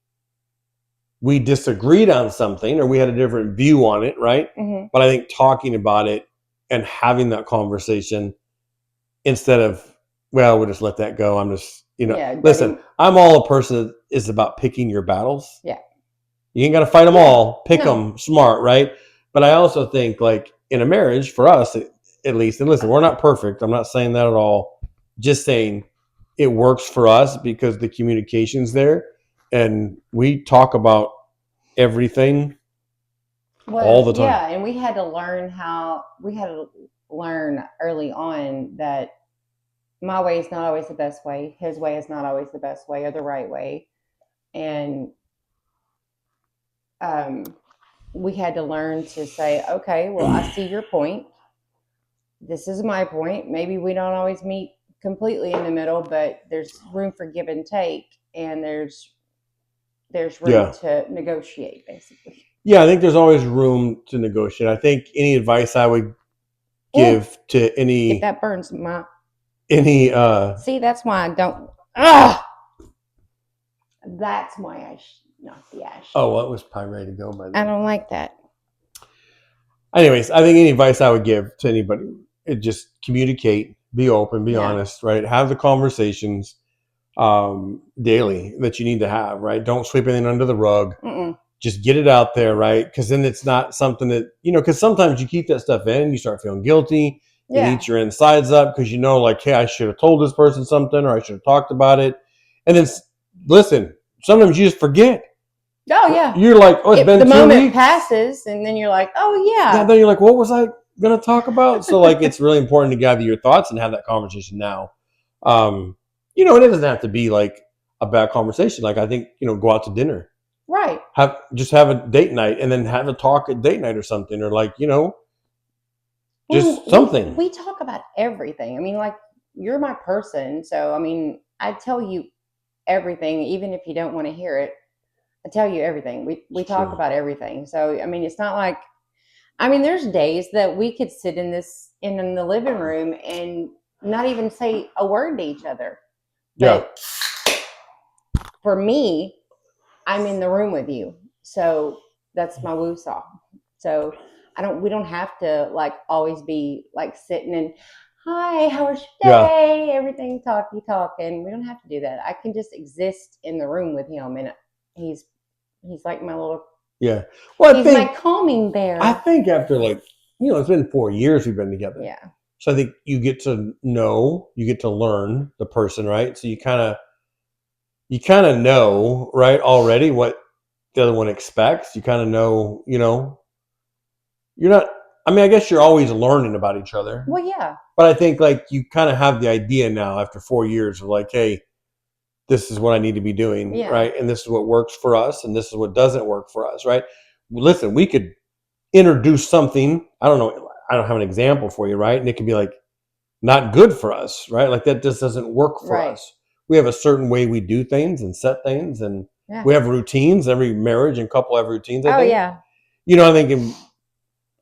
Speaker 1: we disagreed on something or we had a different view on it, right?
Speaker 2: Mm-hmm.
Speaker 1: But I think talking about it and having that conversation instead of, well, we'll just let that go. I'm just, listen, I'm all a person that is about picking your battles.
Speaker 2: Yeah.
Speaker 1: You ain't got to fight them all. Pick them smart, right? But I also think, like, in a marriage, for us at least, and listen, we're not perfect. I'm not saying that at all. Just saying it works for us because the communication's there. And we talk about everything all the time.
Speaker 2: Yeah, and we had to learn early on that my way is not always the best way. His way is not always the best way or the right way. And we had to learn to say, okay, well, I see your point. This is my point. Maybe we don't always meet completely in the middle, but there's room for give and take, and there's room to negotiate, basically.
Speaker 1: Yeah, I think there's always room to negotiate. I think any advice I would give to any...
Speaker 2: If that burns my...
Speaker 1: See,
Speaker 2: that's why I don't... That's why I not the ash.
Speaker 1: Oh, well, it was probably ready to go by then.
Speaker 2: I don't like that.
Speaker 1: Anyways, I think any advice I would give to anybody, just communicate, be open, be honest, right? Have the conversations daily that you need to have, right? Don't sweep anything under the rug.
Speaker 2: Mm-mm.
Speaker 1: Just get it out there, right? Because then it's not something that, because sometimes you keep that stuff in, you start feeling guilty, you eat your insides up because like, hey, I should have told this person something or I should have talked about it. And then, listen, sometimes you just forget.
Speaker 2: Oh, yeah.
Speaker 1: You're like, oh, it's been 2 weeks.
Speaker 2: The moment passes and then you're like, oh, yeah.
Speaker 1: Then you're like, what was I going to talk about? So, like, it's really important to gather your thoughts and have that conversation now. And it doesn't have to be like a bad conversation. Like, I think, go out to dinner.
Speaker 2: Right.
Speaker 1: Have a date night and then have a talk at date night or something, or like, just something.
Speaker 2: We talk about everything. I mean, like, you're my person. So, I mean, I tell you everything, even if you don't want to hear it. I tell you everything. We talk about everything. So, I mean, it's not like, there's days that we could sit in the living room and not even say a word to each other. But for me, I'm in the room with you. So that's my woo-saw. So we don't have to like always be like sitting and, hi, how was your day? Everything talking. We don't have to do that. I can just exist in the room with him, and he's like my little
Speaker 1: Well,
Speaker 2: he's my calming bear.
Speaker 1: I think after it's been 4 years we've been together.
Speaker 2: Yeah.
Speaker 1: So I think you get to learn the person, right? So you kind of know, right, already what the other one expects. You kind of know, you're not, I mean, I guess you're always learning about each other.
Speaker 2: Well, yeah.
Speaker 1: But I think like you kind of have the idea now after 4 years of like, hey, this is what I need to be doing,
Speaker 2: Yeah.
Speaker 1: right? And this is what works for us, and this is what doesn't work for us, right? Listen, we could introduce something. I don't know. I don't have an example for you, right? And it could be like not good for us, right? Like that just doesn't work for
Speaker 2: Right.
Speaker 1: us. We have a certain way we do things and set things, and
Speaker 2: Yeah.
Speaker 1: we have routines. Every marriage and couple have routines. I think.
Speaker 2: Yeah.
Speaker 1: You know, I think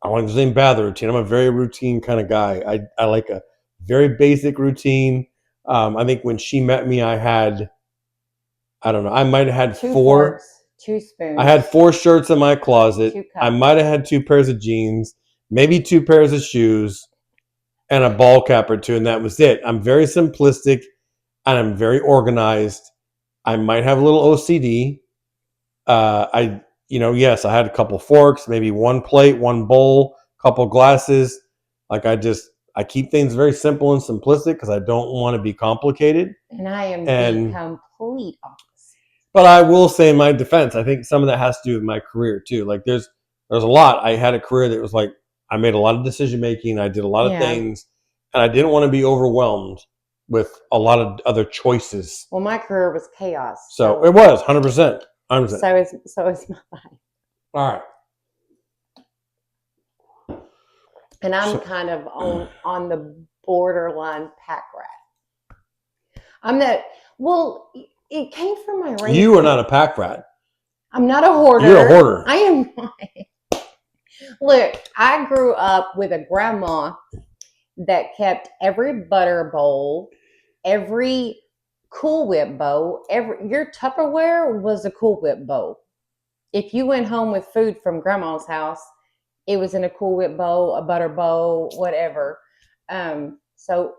Speaker 1: I want to say bad the routine. I'm a very routine kind of guy. I like a very basic routine. I think when she met me, I had, I don't know, I might have had
Speaker 2: 2
Speaker 1: 4.
Speaker 2: forks, 2 spoons.
Speaker 1: I had 4 shirts in my closet.
Speaker 2: 2 cups.
Speaker 1: I might have had 2 pairs of jeans, maybe 2 pairs of shoes, and a ball cap or 2, and that was it. I'm very simplistic, and I'm very organized. I might have a little OCD. Yes, I had a couple forks, maybe 1 plate, 1 bowl, couple glasses. Like I keep things very simple and simplistic because I don't want to be complicated.
Speaker 2: And I am the complete opposite.
Speaker 1: But I will say in my defense, I think some of that has to do with my career too. Like there's a lot. I had a career that was like I made a lot of decision making. I did a lot of things, and I didn't want to be overwhelmed with a lot of other choices.
Speaker 2: Well, my career was chaos.
Speaker 1: So it was 100%. 100%.
Speaker 2: So is my life.
Speaker 1: All right.
Speaker 2: And I'm kind of on the borderline pack rat. I'm not. Well, it came from my race.
Speaker 1: You are not a pack rat.
Speaker 2: I'm not a hoarder.
Speaker 1: You're a hoarder.
Speaker 2: I am not. Look, I grew up with a grandma that kept every butter bowl, every Cool Whip bowl, your Tupperware was a Cool Whip bowl. If you went home with food from grandma's house, it was in a Cool Whip bowl, a butter bowl, whatever. So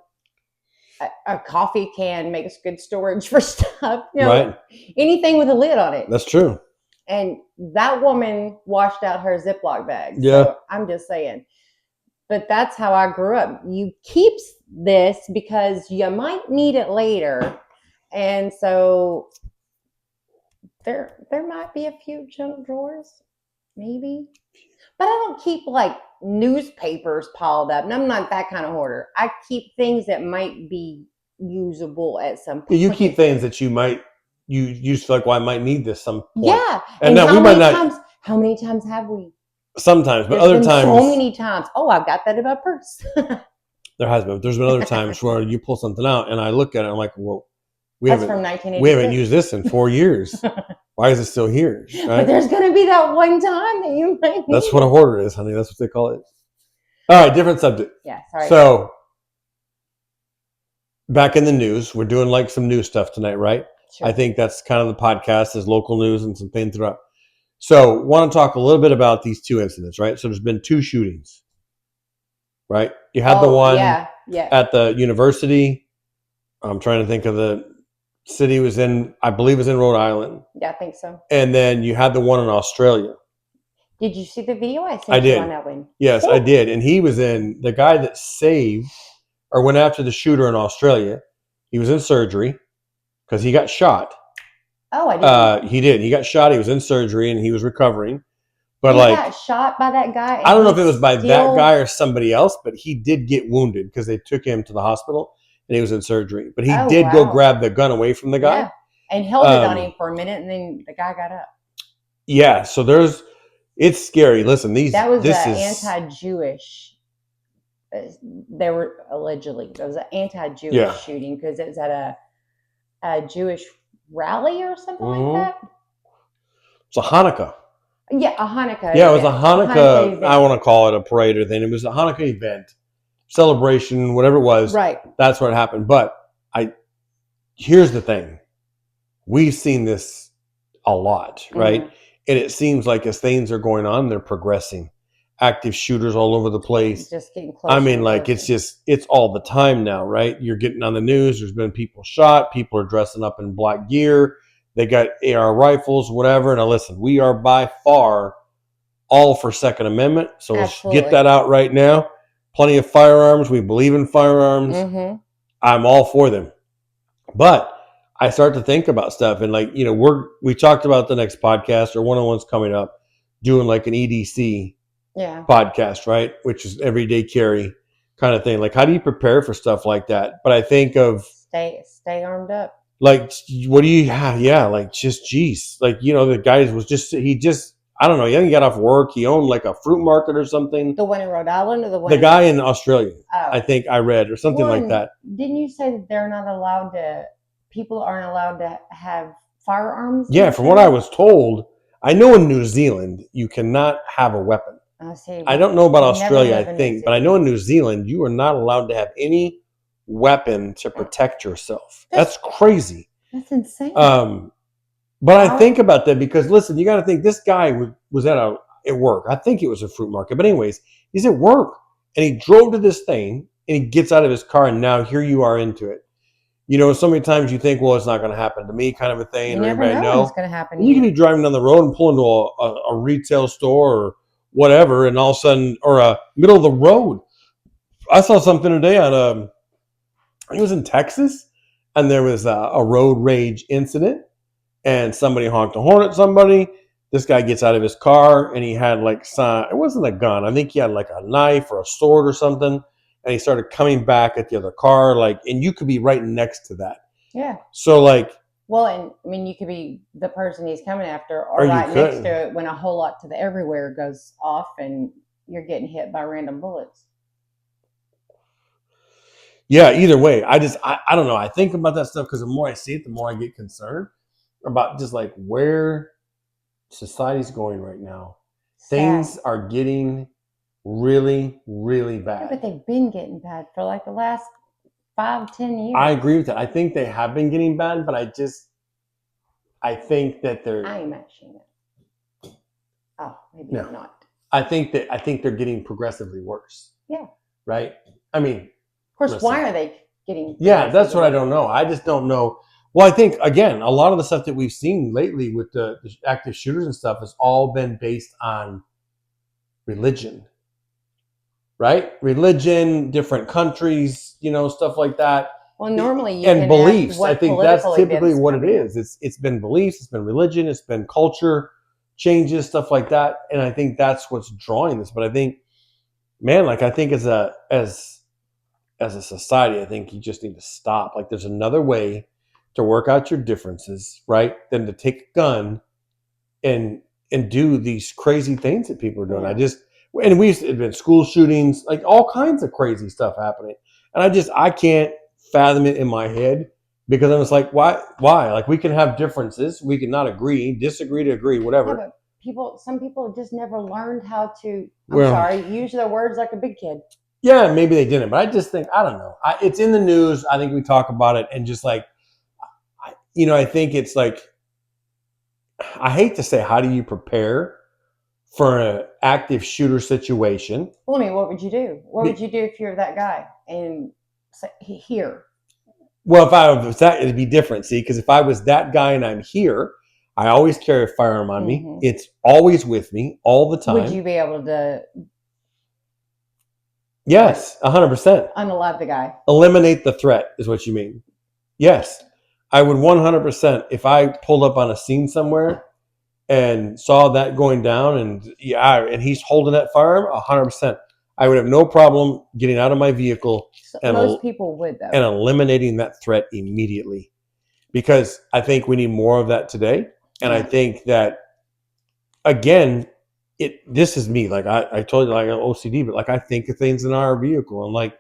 Speaker 2: a coffee can makes good storage for stuff.
Speaker 1: Right.
Speaker 2: Anything with a lid on it.
Speaker 1: That's true.
Speaker 2: And that woman washed out her Ziploc bags.
Speaker 1: Yeah.
Speaker 2: So I'm just saying. But that's how I grew up. You keep this because you might need it later. And so there might be a few junk drawers, maybe. But I don't keep like newspapers piled up. And I'm not that kind of hoarder. I keep things that might be usable at some point.
Speaker 1: You keep things that you just feel like, well, I might need this some point.
Speaker 2: Yeah.
Speaker 1: And now
Speaker 2: how many times have we?
Speaker 1: Sometimes, but
Speaker 2: There's
Speaker 1: other
Speaker 2: been
Speaker 1: times.
Speaker 2: So many times. Oh, I've got that in my purse.
Speaker 1: There has been. There's been other times where you pull something out and I look at it and I'm like, well,
Speaker 2: That's from 1986.
Speaker 1: We haven't used this in 4 years. Why is it still here? Right?
Speaker 2: But there's going to be that one time that you might need.
Speaker 1: That's what a hoarder is, honey. That's what they call it. All right, different subject.
Speaker 2: Yeah, sorry.
Speaker 1: So, back in the news, we're doing like some news stuff tonight, right?
Speaker 2: Sure.
Speaker 1: I think that's kind of the podcast is local news and some things throughout. So, want to talk a little bit about these 2 incidents, right? So, there's been 2 shootings, right? You had the one at the university. I'm trying to think of the city was in, I believe it was in Rhode Island.
Speaker 2: Yeah, I think so.
Speaker 1: And then you had the one in Australia.
Speaker 2: Did you see the video I sent you on that one?
Speaker 1: Yes, I did. And he was in, the guy that saved or went after the shooter in Australia, he was in surgery because he got shot.
Speaker 2: Oh, I didn't.
Speaker 1: He did. He got shot. He was in surgery and he was recovering. But
Speaker 2: he got shot by that guy?
Speaker 1: I don't know if it was by that guy or somebody else, but he did get wounded because they took him to the hospital and he was in surgery. But he did go grab the gun away from the guy.
Speaker 2: Yeah. And held it on him for a minute and then the guy got up.
Speaker 1: Yeah. So it's scary. Listen, that was
Speaker 2: anti-Jewish. They were allegedly, it was an anti-Jewish shooting because it was at a Jewish rally or something like that.
Speaker 1: It's a Hanukkah.
Speaker 2: Yeah, a Hanukkah.
Speaker 1: Yeah, it was a Hanukkah I want to call it a parade or thing. It was a Hanukkah event, celebration, whatever it was.
Speaker 2: Right.
Speaker 1: That's what happened. But here's the thing. We've seen this a lot, right? Mm-hmm. And it seems like as things are going on, they're progressing. Active shooters all over the place.
Speaker 2: It's just getting closer.
Speaker 1: I mean, like it's all the time now, right? You're getting on the news. There's been people shot. People are dressing up in black gear. They got AR rifles, whatever. Now, listen, we are by far all for Second Amendment. So let's get that out right now. Plenty of firearms. We believe in firearms. Mm-hmm. I'm all for them. But I start to think about stuff. And like, we talked about the next podcast or one-on-ones coming up, doing like an EDC podcast, right? Which is everyday carry kind of thing. Like, how do you prepare for stuff like that? But I think of
Speaker 2: stay armed up.
Speaker 1: Like, what do you have? Yeah, like, just geez, like, the guy was just I don't know. He got off work. He owned like a fruit market or something.
Speaker 2: The one in Rhode Island or the one?
Speaker 1: The guy in Australia, I think I read or something like that.
Speaker 2: Didn't you say that they're not allowed to? People aren't allowed to have firearms.
Speaker 1: Yeah, from what I was told, I know in New Zealand you cannot have a weapon. I don't know about Australia, I think, but I know in New Zealand you are not allowed to have any weapon to protect yourself. That's crazy.
Speaker 2: That's insane.
Speaker 1: But I think about that because, listen, you got to think this guy was at work. I think it was a fruit market. But anyways, he's at work and he drove to this thing and he gets out of his car and now here you are into it. So many times you think, well, it's not going to happen to me kind of a thing.
Speaker 2: You never know what's going to happen.
Speaker 1: You can be driving down the road and pull into a retail store or whatever and all of a sudden, or a middle of the road. I saw something today on it was in Texas and there was a road rage incident. And somebody honked a horn at somebody. This guy gets out of his car and he had it wasn't a gun. I think he had like a knife or a sword or something. And he started coming back at the other car. And you could be right next to that.
Speaker 2: Yeah.
Speaker 1: So
Speaker 2: well, and I mean, you could be the person he's coming after or right next to it when a whole lot to the everywhere goes off and you're getting hit by random bullets.
Speaker 1: Yeah, either way. I don't know. I think about that stuff because the more I see it, the more I get concerned about just like where society's going right now. Sad. Things are getting really, really bad.
Speaker 2: Yeah, but they've been getting bad for like the last 5-10 years.
Speaker 1: I agree with that. I think they have been getting bad, but I think that they're.
Speaker 2: I am actually not. Oh, maybe not.
Speaker 1: I think they're getting progressively worse.
Speaker 2: Yeah.
Speaker 1: Right? I mean,
Speaker 2: of course, why are they getting?
Speaker 1: Yeah, that's what I don't know. I just don't know. Well, I think, again, a lot of the stuff that we've seen lately with the active shooters and stuff has all been based on religion, right? Religion, different countries, stuff like that.
Speaker 2: Well, normally
Speaker 1: and beliefs. I think that's typically what it is. It's been beliefs, it's been religion, it's been culture changes, stuff like that. And I think that's what's drawing this. But I think, man, I think as a society, I think you just need to stop. There's another way to work out your differences, right? Than to take a gun and do these crazy things that people are doing. Yeah. And we've been school shootings, all kinds of crazy stuff happening. And I can't fathom it in my head because I'm just like, why? We can have differences. We can not agree, disagree to agree, whatever.
Speaker 2: Yeah, but some people just never learned how to, use their words like a big kid.
Speaker 1: Yeah, maybe they didn't, but I just think, I don't know. It's in the news. I think we talk about it and just I think it's I hate to say, how do you prepare for an active shooter situation?
Speaker 2: Well, I mean, what would you do? What would you do if you're that guy and here?
Speaker 1: Well, if I was that, it'd be different. See, because if I was that guy and I'm here, I always carry a firearm on me. It's always with me all the time.
Speaker 2: Would you be able to?
Speaker 1: Yes, 100%.
Speaker 2: Unalive the guy.
Speaker 1: Eliminate the threat is what you mean. Yes. I would 100%, if I pulled up on a scene somewhere and saw that going down and he's holding that firearm, 100%, I would have no problem getting out of my vehicle.
Speaker 2: Most people would, though.
Speaker 1: And eliminating that threat immediately. Because I think we need more of that today. And I think that, again, this is me. I told you, I got OCD, but I think of things in our vehicle and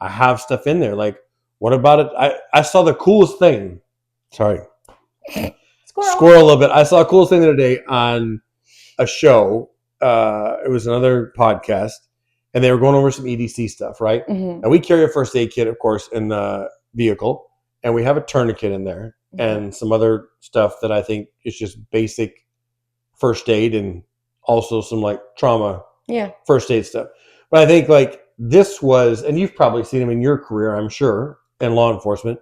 Speaker 1: I have stuff in there. What about it? I saw the coolest thing. Sorry. Squirrel a little bit. I saw a coolest thing the other day on a show. It was another podcast, and they were going over some EDC stuff, right? Mm-hmm. And we carry a first aid kit, of course, in the vehicle, and we have a tourniquet in there and some other stuff that I think is just basic first aid and also some trauma first aid stuff. But I think this was, and you've probably seen them in your career, I'm sure, in law enforcement,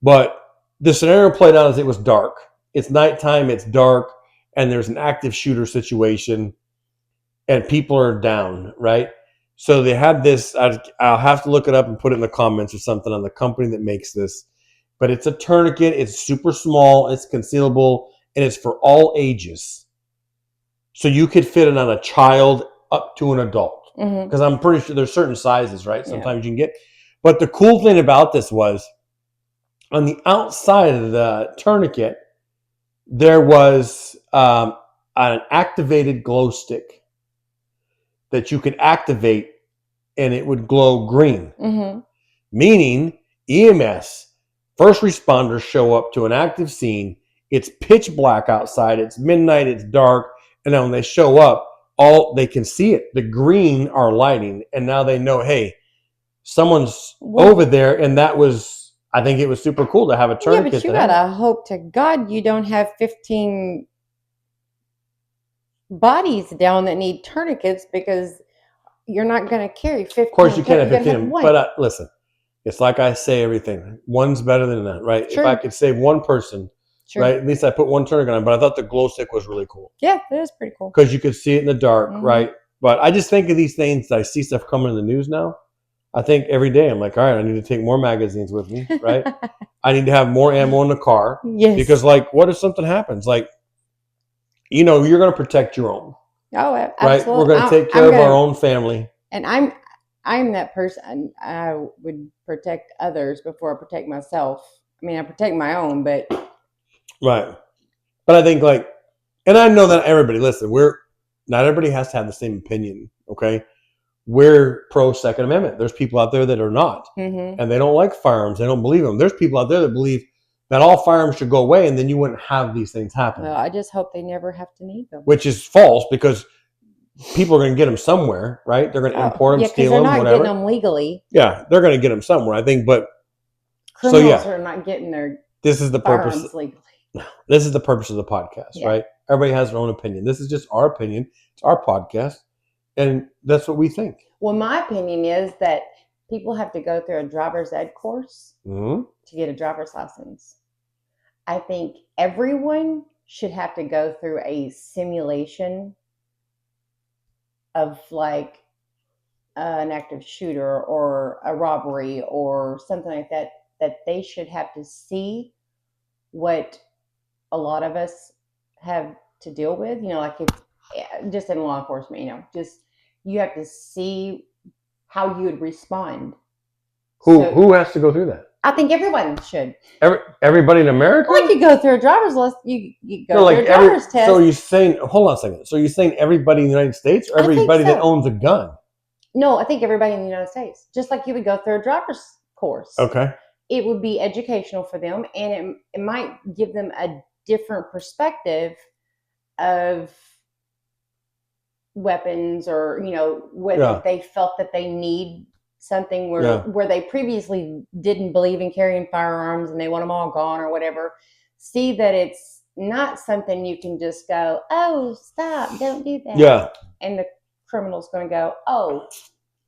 Speaker 1: but the scenario played out as it was dark. It's nighttime, it's dark, and there's an active shooter situation, and people are down, right? So they had this, I'll have to look it up and put it in the comments or something on the company that makes this, but it's a tourniquet, it's super small, it's concealable, and it's for all ages. So you could fit it on a child, up to an adult.
Speaker 2: Mhm.
Speaker 1: Because I'm pretty sure there's certain sizes, right?
Speaker 2: Yeah.
Speaker 1: Sometimes you can get. But the cool thing about this was on the outside of the tourniquet, there was an activated glow stick that you could activate and it would glow green.
Speaker 2: Mhm.
Speaker 1: Meaning EMS, first responders show up to an active scene. It's pitch black outside. It's midnight. It's dark. And then when they show up, all they can see it. The green are lighting. And now they know, hey, someone's over there. And that was, I think it was super cool to have a tourniquet.
Speaker 2: Yeah, but you gotta hope to God you don't have 15 bodies down that need tourniquets, because you're not going to carry 15.
Speaker 1: Of course, you can't have 15.
Speaker 2: Have
Speaker 1: but listen, it's like I say everything. One's better than that, right?
Speaker 2: Sure.
Speaker 1: If I could save one person,
Speaker 2: Sure.
Speaker 1: right? At least I put one tourniquet on. But I thought the glow stick was really cool.
Speaker 2: Yeah, it is pretty cool.
Speaker 1: Because you could see it in the dark, right? But I just think of these things. I see stuff coming in the news now. I think every day I'm like, all right, I need to take more magazines with me, right? I need to have more ammo in the car.
Speaker 2: Yes.
Speaker 1: Because, like, what if something happens? Like, you're going to protect your own.
Speaker 2: Oh, absolutely.
Speaker 1: Right? We're going to take care of our own family.
Speaker 2: And I'm that person. I would protect others before I protect myself. I mean, I protect my own, but.
Speaker 1: Right. But I think, like, and I know that everybody, listen, not everybody has to have the same opinion, okay? We're pro Second Amendment. There's people out there that are not, and they don't like firearms. They don't believe them. There's people out there that believe that all firearms should go away, and then you wouldn't have these things happen.
Speaker 2: Well, I just hope they never have to need them.
Speaker 1: Which is false, because people are going to get them somewhere, right? They're going to import them, steal them, whatever.
Speaker 2: They're not getting them legally.
Speaker 1: Yeah, they're going to get them somewhere, I think. But
Speaker 2: criminals are not getting their
Speaker 1: this is the purpose
Speaker 2: legally.
Speaker 1: This is the purpose of the podcast, right? Everybody has their own opinion. This is just our opinion. It's our podcast. And that's what we think.
Speaker 2: Well, my opinion is that people have to go through a driver's ed course to get a driver's license. I think everyone should have to go through a simulation of, like, an active shooter or a robbery or something like that, that they should have to see what a lot of us have to deal with, like just in law enforcement, just you have to see how you would respond.
Speaker 1: Who has to go through that?
Speaker 2: I think everyone should.
Speaker 1: Everybody in America?
Speaker 2: Like, you go through a driver's list, you go through a driver's test.
Speaker 1: So you're saying, hold on a second. So you're saying everybody in the United States, or everybody that owns a gun?
Speaker 2: No, I think everybody in the United States. Just like you would go through a driver's course.
Speaker 1: Okay.
Speaker 2: It would be educational for them, and it might give them a different perspective of weapons, or whether they felt that they need something where they previously didn't believe in carrying firearms and they want them all gone or whatever. See that it's not something you can just go, oh, stop, don't do that.
Speaker 1: Yeah.
Speaker 2: And the criminal's going to go, oh,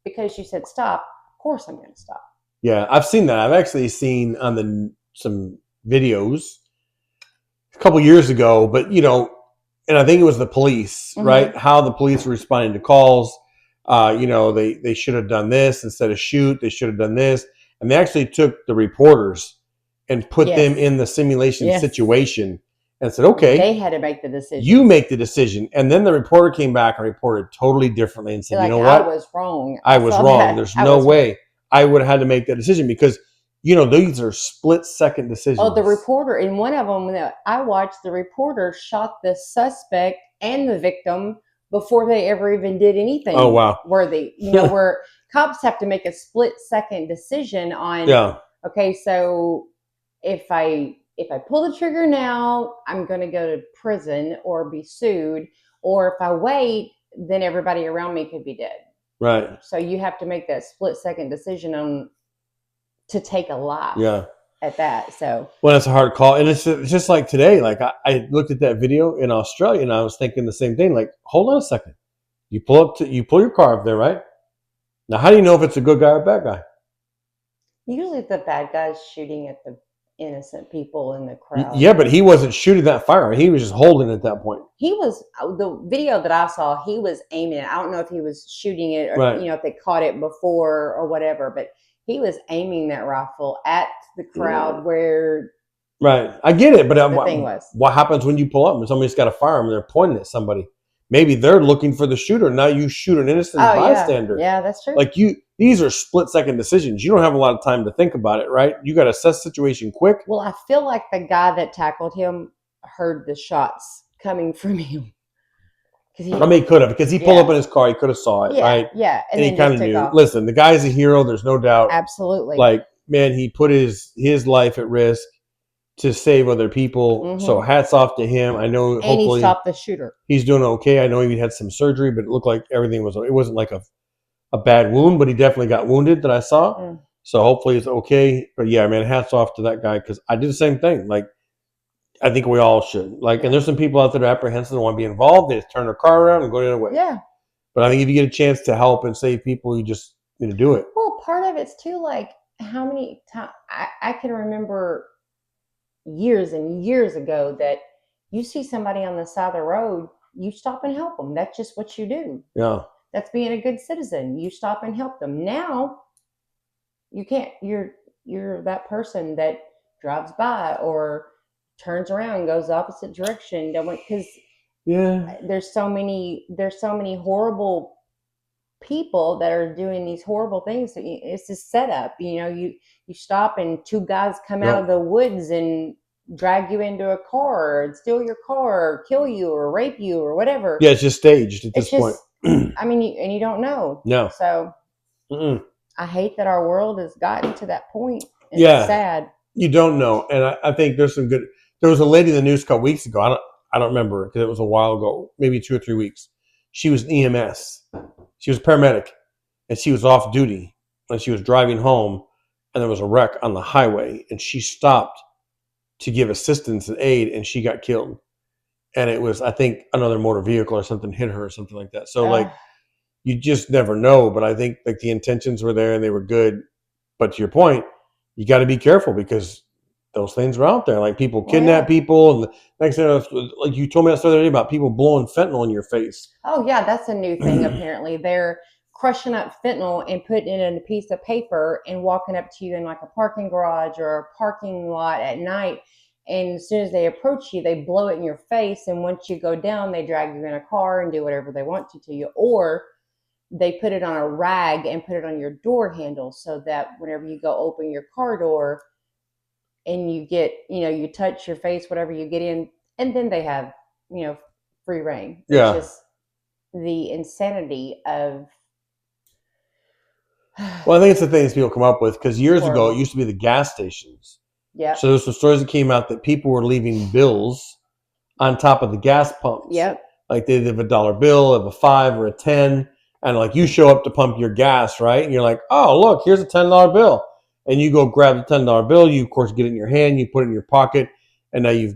Speaker 2: because you said stop, of course I'm going to stop.
Speaker 1: Yeah, I've seen that. I've actually seen on some videos a couple years ago, but and I think it was the police, right? How the police were responding to calls. They should have done this instead of shoot. They should have done this, and they actually took the reporters and put them in the simulation situation and said, "Okay,
Speaker 2: they had to make the decision.
Speaker 1: You make the decision." And then the reporter came back and reported totally differently and said,
Speaker 2: like,
Speaker 1: "You know what?
Speaker 2: I was wrong.
Speaker 1: I was wrong. There's no way I would have had to make that decision because." These are split-second decisions.
Speaker 2: Oh, the reporter, in one of them that I watched, the reporter shot the suspect and the victim before they ever even did anything.
Speaker 1: Oh, wow.
Speaker 2: Worthy. Where cops have to make a split-second decision on, okay, so if I pull the trigger now, I'm going to go to prison or be sued. Or if I wait, then everybody around me could be dead.
Speaker 1: Right.
Speaker 2: So you have to make that split-second decision to take a life at that. So
Speaker 1: it's a hard call. And it's just like today, like I looked at that video in Australia and I was thinking the same thing, like, hold on a second. You pull your car up there, right? Now, how do you know if it's a good guy or a bad guy?
Speaker 2: Usually the bad guy's shooting at the innocent people in the crowd.
Speaker 1: Yeah, but he wasn't shooting that firearm. He was just holding it at that point.
Speaker 2: He was, the video that I saw, he was aiming it. I don't know if he was shooting it or, if they caught it before or whatever, but he was aiming that rifle at the crowd where.
Speaker 1: Right. I get it. But
Speaker 2: the thing was.
Speaker 1: What happens when you pull up and somebody's got a firearm and they're pointing at somebody? maybe they're looking for the shooter. Now you shoot an innocent bystander.
Speaker 2: Yeah, that's true.
Speaker 1: Like these are split-second decisions. You don't have a lot of time to think about it, right? You got to assess the situation quick.
Speaker 2: Well, I feel like the guy that tackled him heard the shots coming from him.
Speaker 1: I mean, he could have, because he pulled up in his car. He could have saw it, right?
Speaker 2: Yeah,
Speaker 1: and he kind of knew. Off. Listen, the guy's a hero. There's no doubt.
Speaker 2: Absolutely.
Speaker 1: Like, man, he put his life at risk to save other people. Mm-hmm. So hats off to him. I know. And hopefully
Speaker 2: he stopped the shooter.
Speaker 1: He's doing okay. I know he had some surgery, but it looked like everything was. It wasn't like a bad wound, but he definitely got wounded that I saw. Mm. So hopefully it's okay. But yeah, man, hats off to that guy, because I did the same thing. Like, I think we all should. Like, and there's some people out there that are apprehensive and want to be involved. They just turn their car around and go the other way.
Speaker 2: Yeah.
Speaker 1: But I think if you get a chance to help and save people, you just need to do it.
Speaker 2: Well, part of it's too, like, how many times I can remember years and years ago that you see somebody on the side of the road, you stop and help them. That's just what you do.
Speaker 1: Yeah.
Speaker 2: That's being a good citizen. You stop and help them. Now, you can't. You're that person that drives by or turns around, goes the opposite direction. Because there's so many horrible people that are doing these horrible things. It's a setup. You stop and two guys come out of the woods and drag you into a car and steal your car or kill you or rape you or whatever.
Speaker 1: Yeah, it's just staged at this point.
Speaker 2: I mean, and you don't know.
Speaker 1: No.
Speaker 2: So I hate that our world has gotten to that point. It's sad.
Speaker 1: You don't know. And I think there's some good. There was a lady in the news a couple weeks ago. I don't remember, because it was a while ago, maybe 2 or 3 weeks. She was EMS. She was a paramedic, and she was off duty, and she was driving home, and there was a wreck on the highway, and she stopped to give assistance and aid, and she got killed. And it was, I think, another motor vehicle or something hit her or something like that. So like, you just never know. But I think like the intentions were there and they were good. But to your point, you got to be careful, because those things are out there. Like, people kidnap people, and the next thing, like you told me the other day about people blowing fentanyl in your face.
Speaker 2: Oh yeah, that's a new thing. Apparently, they're crushing up fentanyl and putting it in a piece of paper and walking up to you in like a parking garage or a parking lot at night. And as soon as they approach you, they blow it in your face. And once you go down, they drag you in a car and do whatever they want to you. Or they put it on a rag and put it on your door handle, so that whenever you go open your car door and you get, you touch your face, whatever, you get in, and then they have, free reign.
Speaker 1: Yeah.
Speaker 2: It's just the insanity of.
Speaker 1: Well, I think it's the things people come up with, because years ago, it used to be the gas stations.
Speaker 2: Yeah.
Speaker 1: So there's some stories that came out that people were leaving bills on top of the gas pumps.
Speaker 2: Yep.
Speaker 1: Like, they have a dollar bill, of a 5 or a 10, and like, you show up to pump your gas, right? And you're like, oh, look, here's a $10 bill. And you go grab the $10 bill. You, of course, get it in your hand. You put it in your pocket. And now you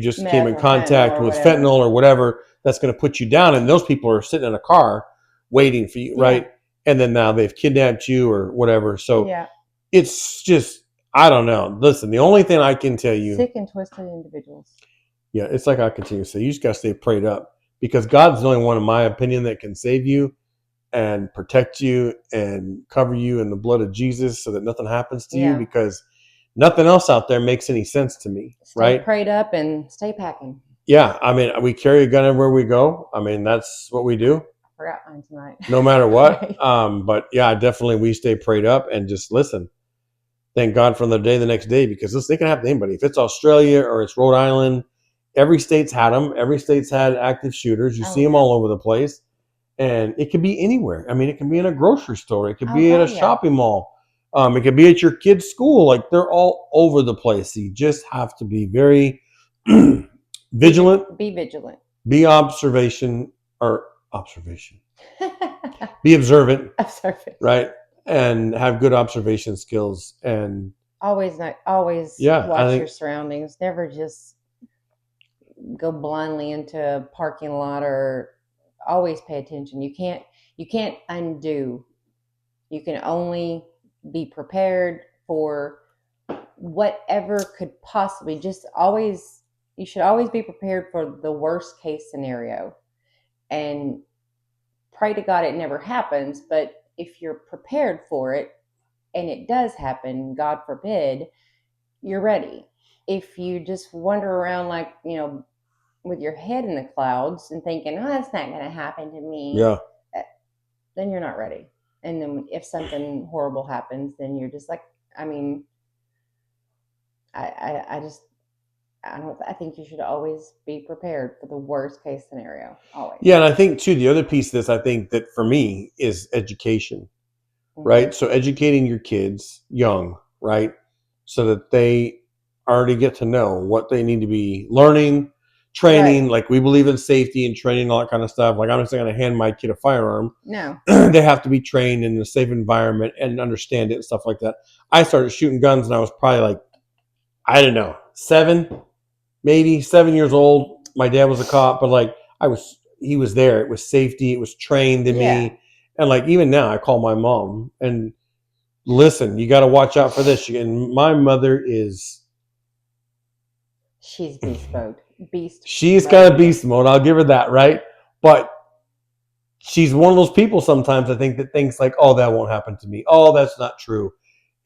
Speaker 1: just came in contact with fentanyl or whatever that's going to put you down. And those people are sitting in a car waiting for you, right? And then now they've kidnapped you or whatever. So it's just, I don't know. Listen, the only thing I can tell you.
Speaker 2: Sick and twisted individuals.
Speaker 1: Yeah, it's like I continue to say, you just got to stay prayed up, because God's the only one, in my opinion, that can save you and protect you and cover you in the blood of Jesus, so that nothing happens to you, because nothing else out there makes any sense to me.
Speaker 2: Stay prayed up and stay packing.
Speaker 1: Yeah. I mean, we carry a gun everywhere we go. I mean, that's what we do.
Speaker 2: I forgot mine tonight.
Speaker 1: No matter what. But yeah, definitely we stay prayed up and just listen. Thank God for the day the next day, because listen, they can happen to anybody. If it's Australia or it's Rhode Island, every state's had them. Every state's had active shooters. You see them all over the place. And it could be anywhere. I mean, it can be in a grocery store. It could be at a shopping mall. It could be at your kid's school. Like, they're all over the place. You just have to be very vigilant.
Speaker 2: Be vigilant.
Speaker 1: Be observant.
Speaker 2: Observant.
Speaker 1: Right? And have good observation skills. And
Speaker 2: always watch your surroundings. Never just go blindly into a parking lot, or always pay attention. You can't undo. You can only be prepared for whatever could possibly. You should always be prepared for the worst case scenario, and pray to God it never happens. But if you're prepared for it and it does happen, God forbid, you're ready. If you just wander around like, with your head in the clouds and thinking, oh, that's not going to happen to me.
Speaker 1: Yeah.
Speaker 2: Then you're not ready. And then if something horrible happens, then you're just like, I mean, I think you should always be prepared for the worst case scenario. Always.
Speaker 1: Yeah. And I think too, the other piece of this, I think that for me is education, right? So educating your kids young, right? So that they already get to know what they need to be learning, training. Like we believe in safety and training, all that kind of stuff. Like I'm just not going to hand my kid a firearm.
Speaker 2: No.
Speaker 1: They have to be trained in a safe environment and understand it and stuff like that. I started shooting guns and I was probably like, I don't know, 7 years old. My dad was a cop, but like he was there. It was safety. It was trained in me. And like, even now I call my mom and listen, you got to watch out for this. And my mother
Speaker 2: she's beast mode.
Speaker 1: She's got a beast mode. I'll give her that. Right. But she's one of those people sometimes I think that thinks like, oh, that won't happen to me. Oh, that's not true.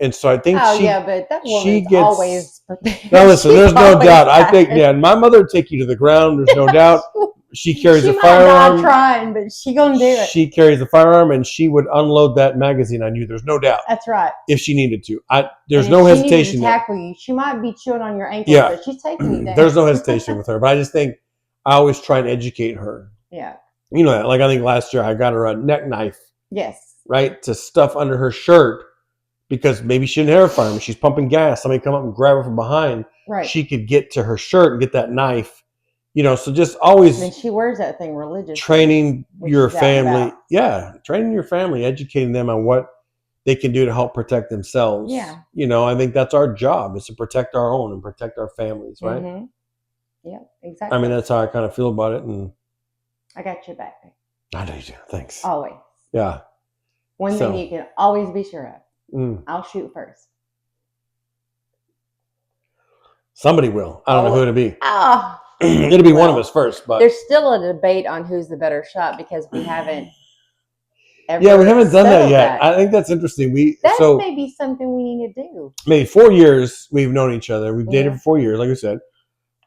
Speaker 1: And so I think
Speaker 2: but that woman's always prepared.
Speaker 1: No, listen, there's no doubt. I think, my mother would take you to the ground. There's no doubt. She carries a firearm.
Speaker 2: She might not trying, but she gonna do it.
Speaker 1: She carries a firearm, and she would unload that magazine on you. There's no doubt.
Speaker 2: That's right.
Speaker 1: If she needed to, there's no hesitation.
Speaker 2: She tackle you. She might be chewing on your ankle, but she's taking you down.
Speaker 1: There's no hesitation with her. But I just think I always try and educate her.
Speaker 2: Yeah.
Speaker 1: You know that. Like I think last year I got her a neck knife.
Speaker 2: Yes.
Speaker 1: Right, to stuff under her shirt because maybe she didn't have a firearm. She's pumping gas. Somebody come up and grab her from behind.
Speaker 2: Right.
Speaker 1: She could get to her shirt and get that knife. You know, so just always.
Speaker 2: And she wears that thing religiously.
Speaker 1: Training your family. Yeah. Training your family, educating them on what they can do to help protect themselves.
Speaker 2: Yeah.
Speaker 1: You know, I think that's our job is to protect our own and protect our families, right?
Speaker 2: Mm-hmm. Yeah, exactly.
Speaker 1: I mean, that's how I kind of feel about it. And
Speaker 2: I got your back.
Speaker 1: I know you do. Thanks.
Speaker 2: Always.
Speaker 1: Yeah.
Speaker 2: One thing you can always be sure of. I'll shoot first.
Speaker 1: Somebody will. I don't know who it'll be.
Speaker 2: Oh.
Speaker 1: It'll be one of us first, but
Speaker 2: there's still a debate on who's the better shot because we haven't ever
Speaker 1: we haven't done that yet. I think that's interesting.
Speaker 2: That may be something we need to do.
Speaker 1: Maybe 4 years we've known each other. We've dated for 4 years, like I said.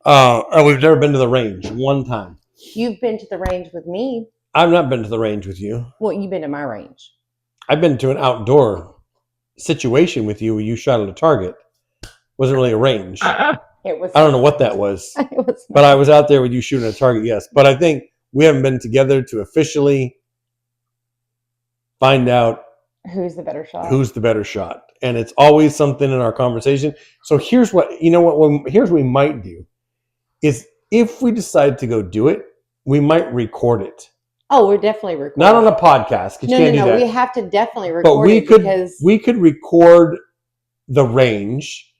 Speaker 1: And we've never been to the range one time.
Speaker 2: You've been to the range with me.
Speaker 1: I've not been to the range with you.
Speaker 2: Well, you've been to my range.
Speaker 1: I've been to an outdoor situation with you where you shot at a target. It wasn't really a range.
Speaker 2: It was.
Speaker 1: I don't know what that was. But I was out there with you shooting a target, yes. But I think we haven't been together to officially find out
Speaker 2: who's the better shot.
Speaker 1: And it's always something in our conversation. So here's what we might do is if we decide to go do it, we might record it.
Speaker 2: Oh, we're definitely recording.
Speaker 1: Not on a podcast.
Speaker 2: No. We have to definitely record it because
Speaker 1: we could record the range,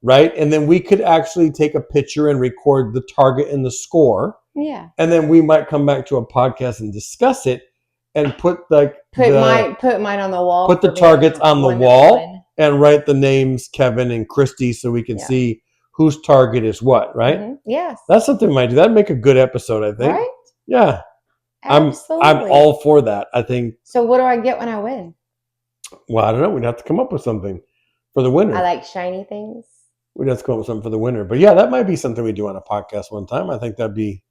Speaker 1: right? And then we could actually take a picture and record the target and the score.
Speaker 2: Yeah.
Speaker 1: And then we might come back to a podcast and discuss it and put mine
Speaker 2: on the wall.
Speaker 1: Put the targets on the wall and write the names Kevin and Christy so we can see whose target is what, right?
Speaker 2: Mm-hmm. Yes.
Speaker 1: That's something we might do. That'd make a good episode, I think.
Speaker 2: Right?
Speaker 1: Yeah.
Speaker 2: Absolutely.
Speaker 1: I'm all for that, I think.
Speaker 2: So what do I get when I win?
Speaker 1: Well, I don't know. We'd have to come up with something for the winner.
Speaker 2: I like shiny things.
Speaker 1: We'd have to come up with something for the winner. But yeah, that might be something we do on a podcast one time. I think that'd be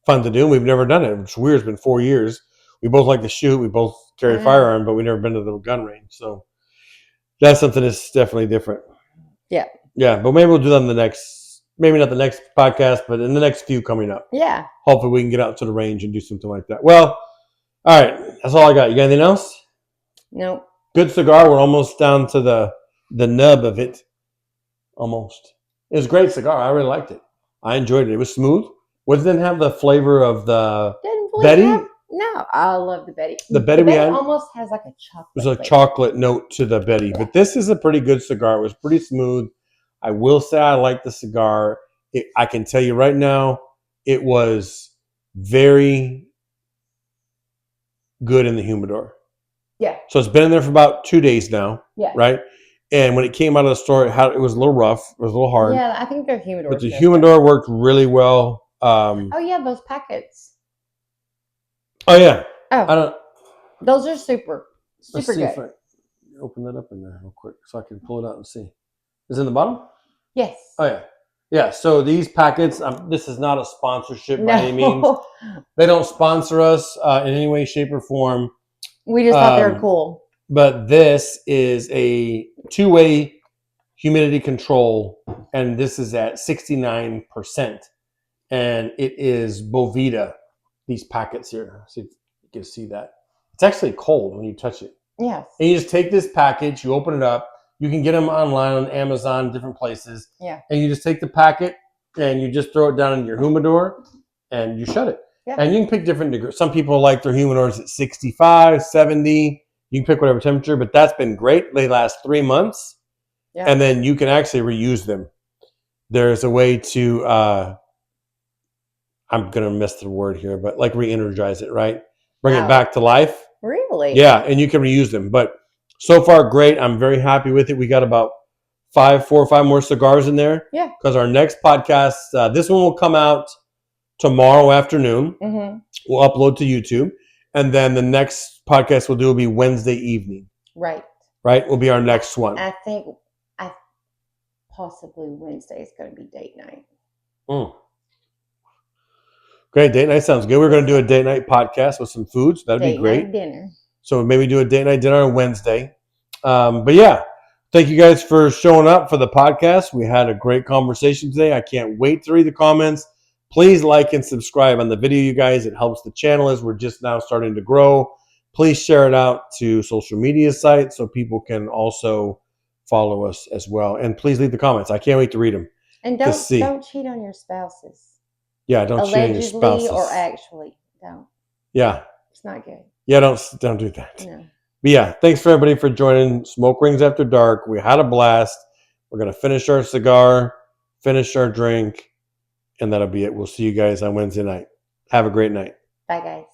Speaker 1: fun to do. We've never done it. It's weird. It's been 4 years. We both like to shoot. We both carry a firearm, but we've never been to the gun range. So that's something that's definitely different.
Speaker 2: Yeah.
Speaker 1: Yeah, but maybe we'll do that in the next, maybe not the next podcast, but in the next few coming up.
Speaker 2: Yeah.
Speaker 1: Hopefully we can get out to the range and do something like that. Well, all right. That's all I got. You got anything else?
Speaker 2: Nope.
Speaker 1: Good cigar. We're almost down to the nub of it. Almost. It was a great cigar. I really liked it. I enjoyed it. It was smooth. It didn't have the flavor of the Betty.
Speaker 2: No, I love the Betty.
Speaker 1: The Betty we had
Speaker 2: almost has like a chocolate.
Speaker 1: There's a chocolate note to the Betty, but this is a pretty good cigar. It was pretty smooth. I will say I like the cigar. I can tell you right now, it was very good in the humidor.
Speaker 2: Yeah.
Speaker 1: So it's been in there for about 2 days now.
Speaker 2: Yeah.
Speaker 1: Right. And when it came out of the store, it was a little rough. It was a little hard.
Speaker 2: Yeah, I think their humidor.
Speaker 1: But the humidor worked really well.
Speaker 2: Oh yeah, those packets.
Speaker 1: Oh yeah.
Speaker 2: Oh. Those are super good.
Speaker 1: If I open that up in there real quick so I can pull it out and see. Is it in the bottom?
Speaker 2: Yes.
Speaker 1: Oh yeah. Yeah, so these packets, this is not a sponsorship by any means.
Speaker 2: No,
Speaker 1: They don't sponsor us in any way, shape, or form.
Speaker 2: we just thought they were cool.
Speaker 1: But this is a two-way humidity control, and this is at 69%. And it is Boveda, these packets here. See if you can see that. It's actually cold when you touch it.
Speaker 2: Yes.
Speaker 1: And you just take this package, you open it up. You can get them online on Amazon, different places.
Speaker 2: Yeah.
Speaker 1: And you just take the packet and you just throw it down in your humidor and you shut it.
Speaker 2: Yeah.
Speaker 1: And you can pick different degrees. Some people like their humidors at 65, 70. You can pick whatever temperature, but that's been great. They last 3 months.
Speaker 2: Yeah.
Speaker 1: And then you can actually reuse them. There's a way to, I'm going to miss the word here, but like re-energize it, right? Bring it back to life.
Speaker 2: Really?
Speaker 1: Yeah, and you can reuse them. But so far, great. I'm very happy with it. We got about 4 or 5 more cigars in there.
Speaker 2: Yeah.
Speaker 1: Because our next podcast, this one will come out tomorrow afternoon.
Speaker 2: Mm-hmm.
Speaker 1: We'll upload to YouTube. And then the next podcast we'll do will be Wednesday evening.
Speaker 2: Right.
Speaker 1: Right? Will be our next one.
Speaker 2: I think possibly Wednesday is going to be date night.
Speaker 1: Great. Date night sounds good. We're going to do a date night podcast with some foods. That'd be great.
Speaker 2: Date night dinner.
Speaker 1: So maybe do a date night dinner on Wednesday. But yeah, thank you guys for showing up for the podcast. We had a great conversation today. I can't wait to read the comments. Please like and subscribe on the video, you guys. It helps the channel as we're just now starting to grow. Please share it out to social media sites so people can also follow us as well. And please leave the comments. I can't wait to read them.
Speaker 2: And don't cheat on your spouses.
Speaker 1: Yeah, don't cheat on your spouses.
Speaker 2: Allegedly or actually. Don't.
Speaker 1: Yeah.
Speaker 2: It's not good.
Speaker 1: Yeah, don't do that.
Speaker 2: No.
Speaker 1: But yeah, thanks for everybody for joining Smoke Rings After Dark. We had a blast. We're going to finish our cigar, finish our drink, and that'll be it. We'll see you guys on Wednesday night. Have a great night.
Speaker 2: Bye, guys.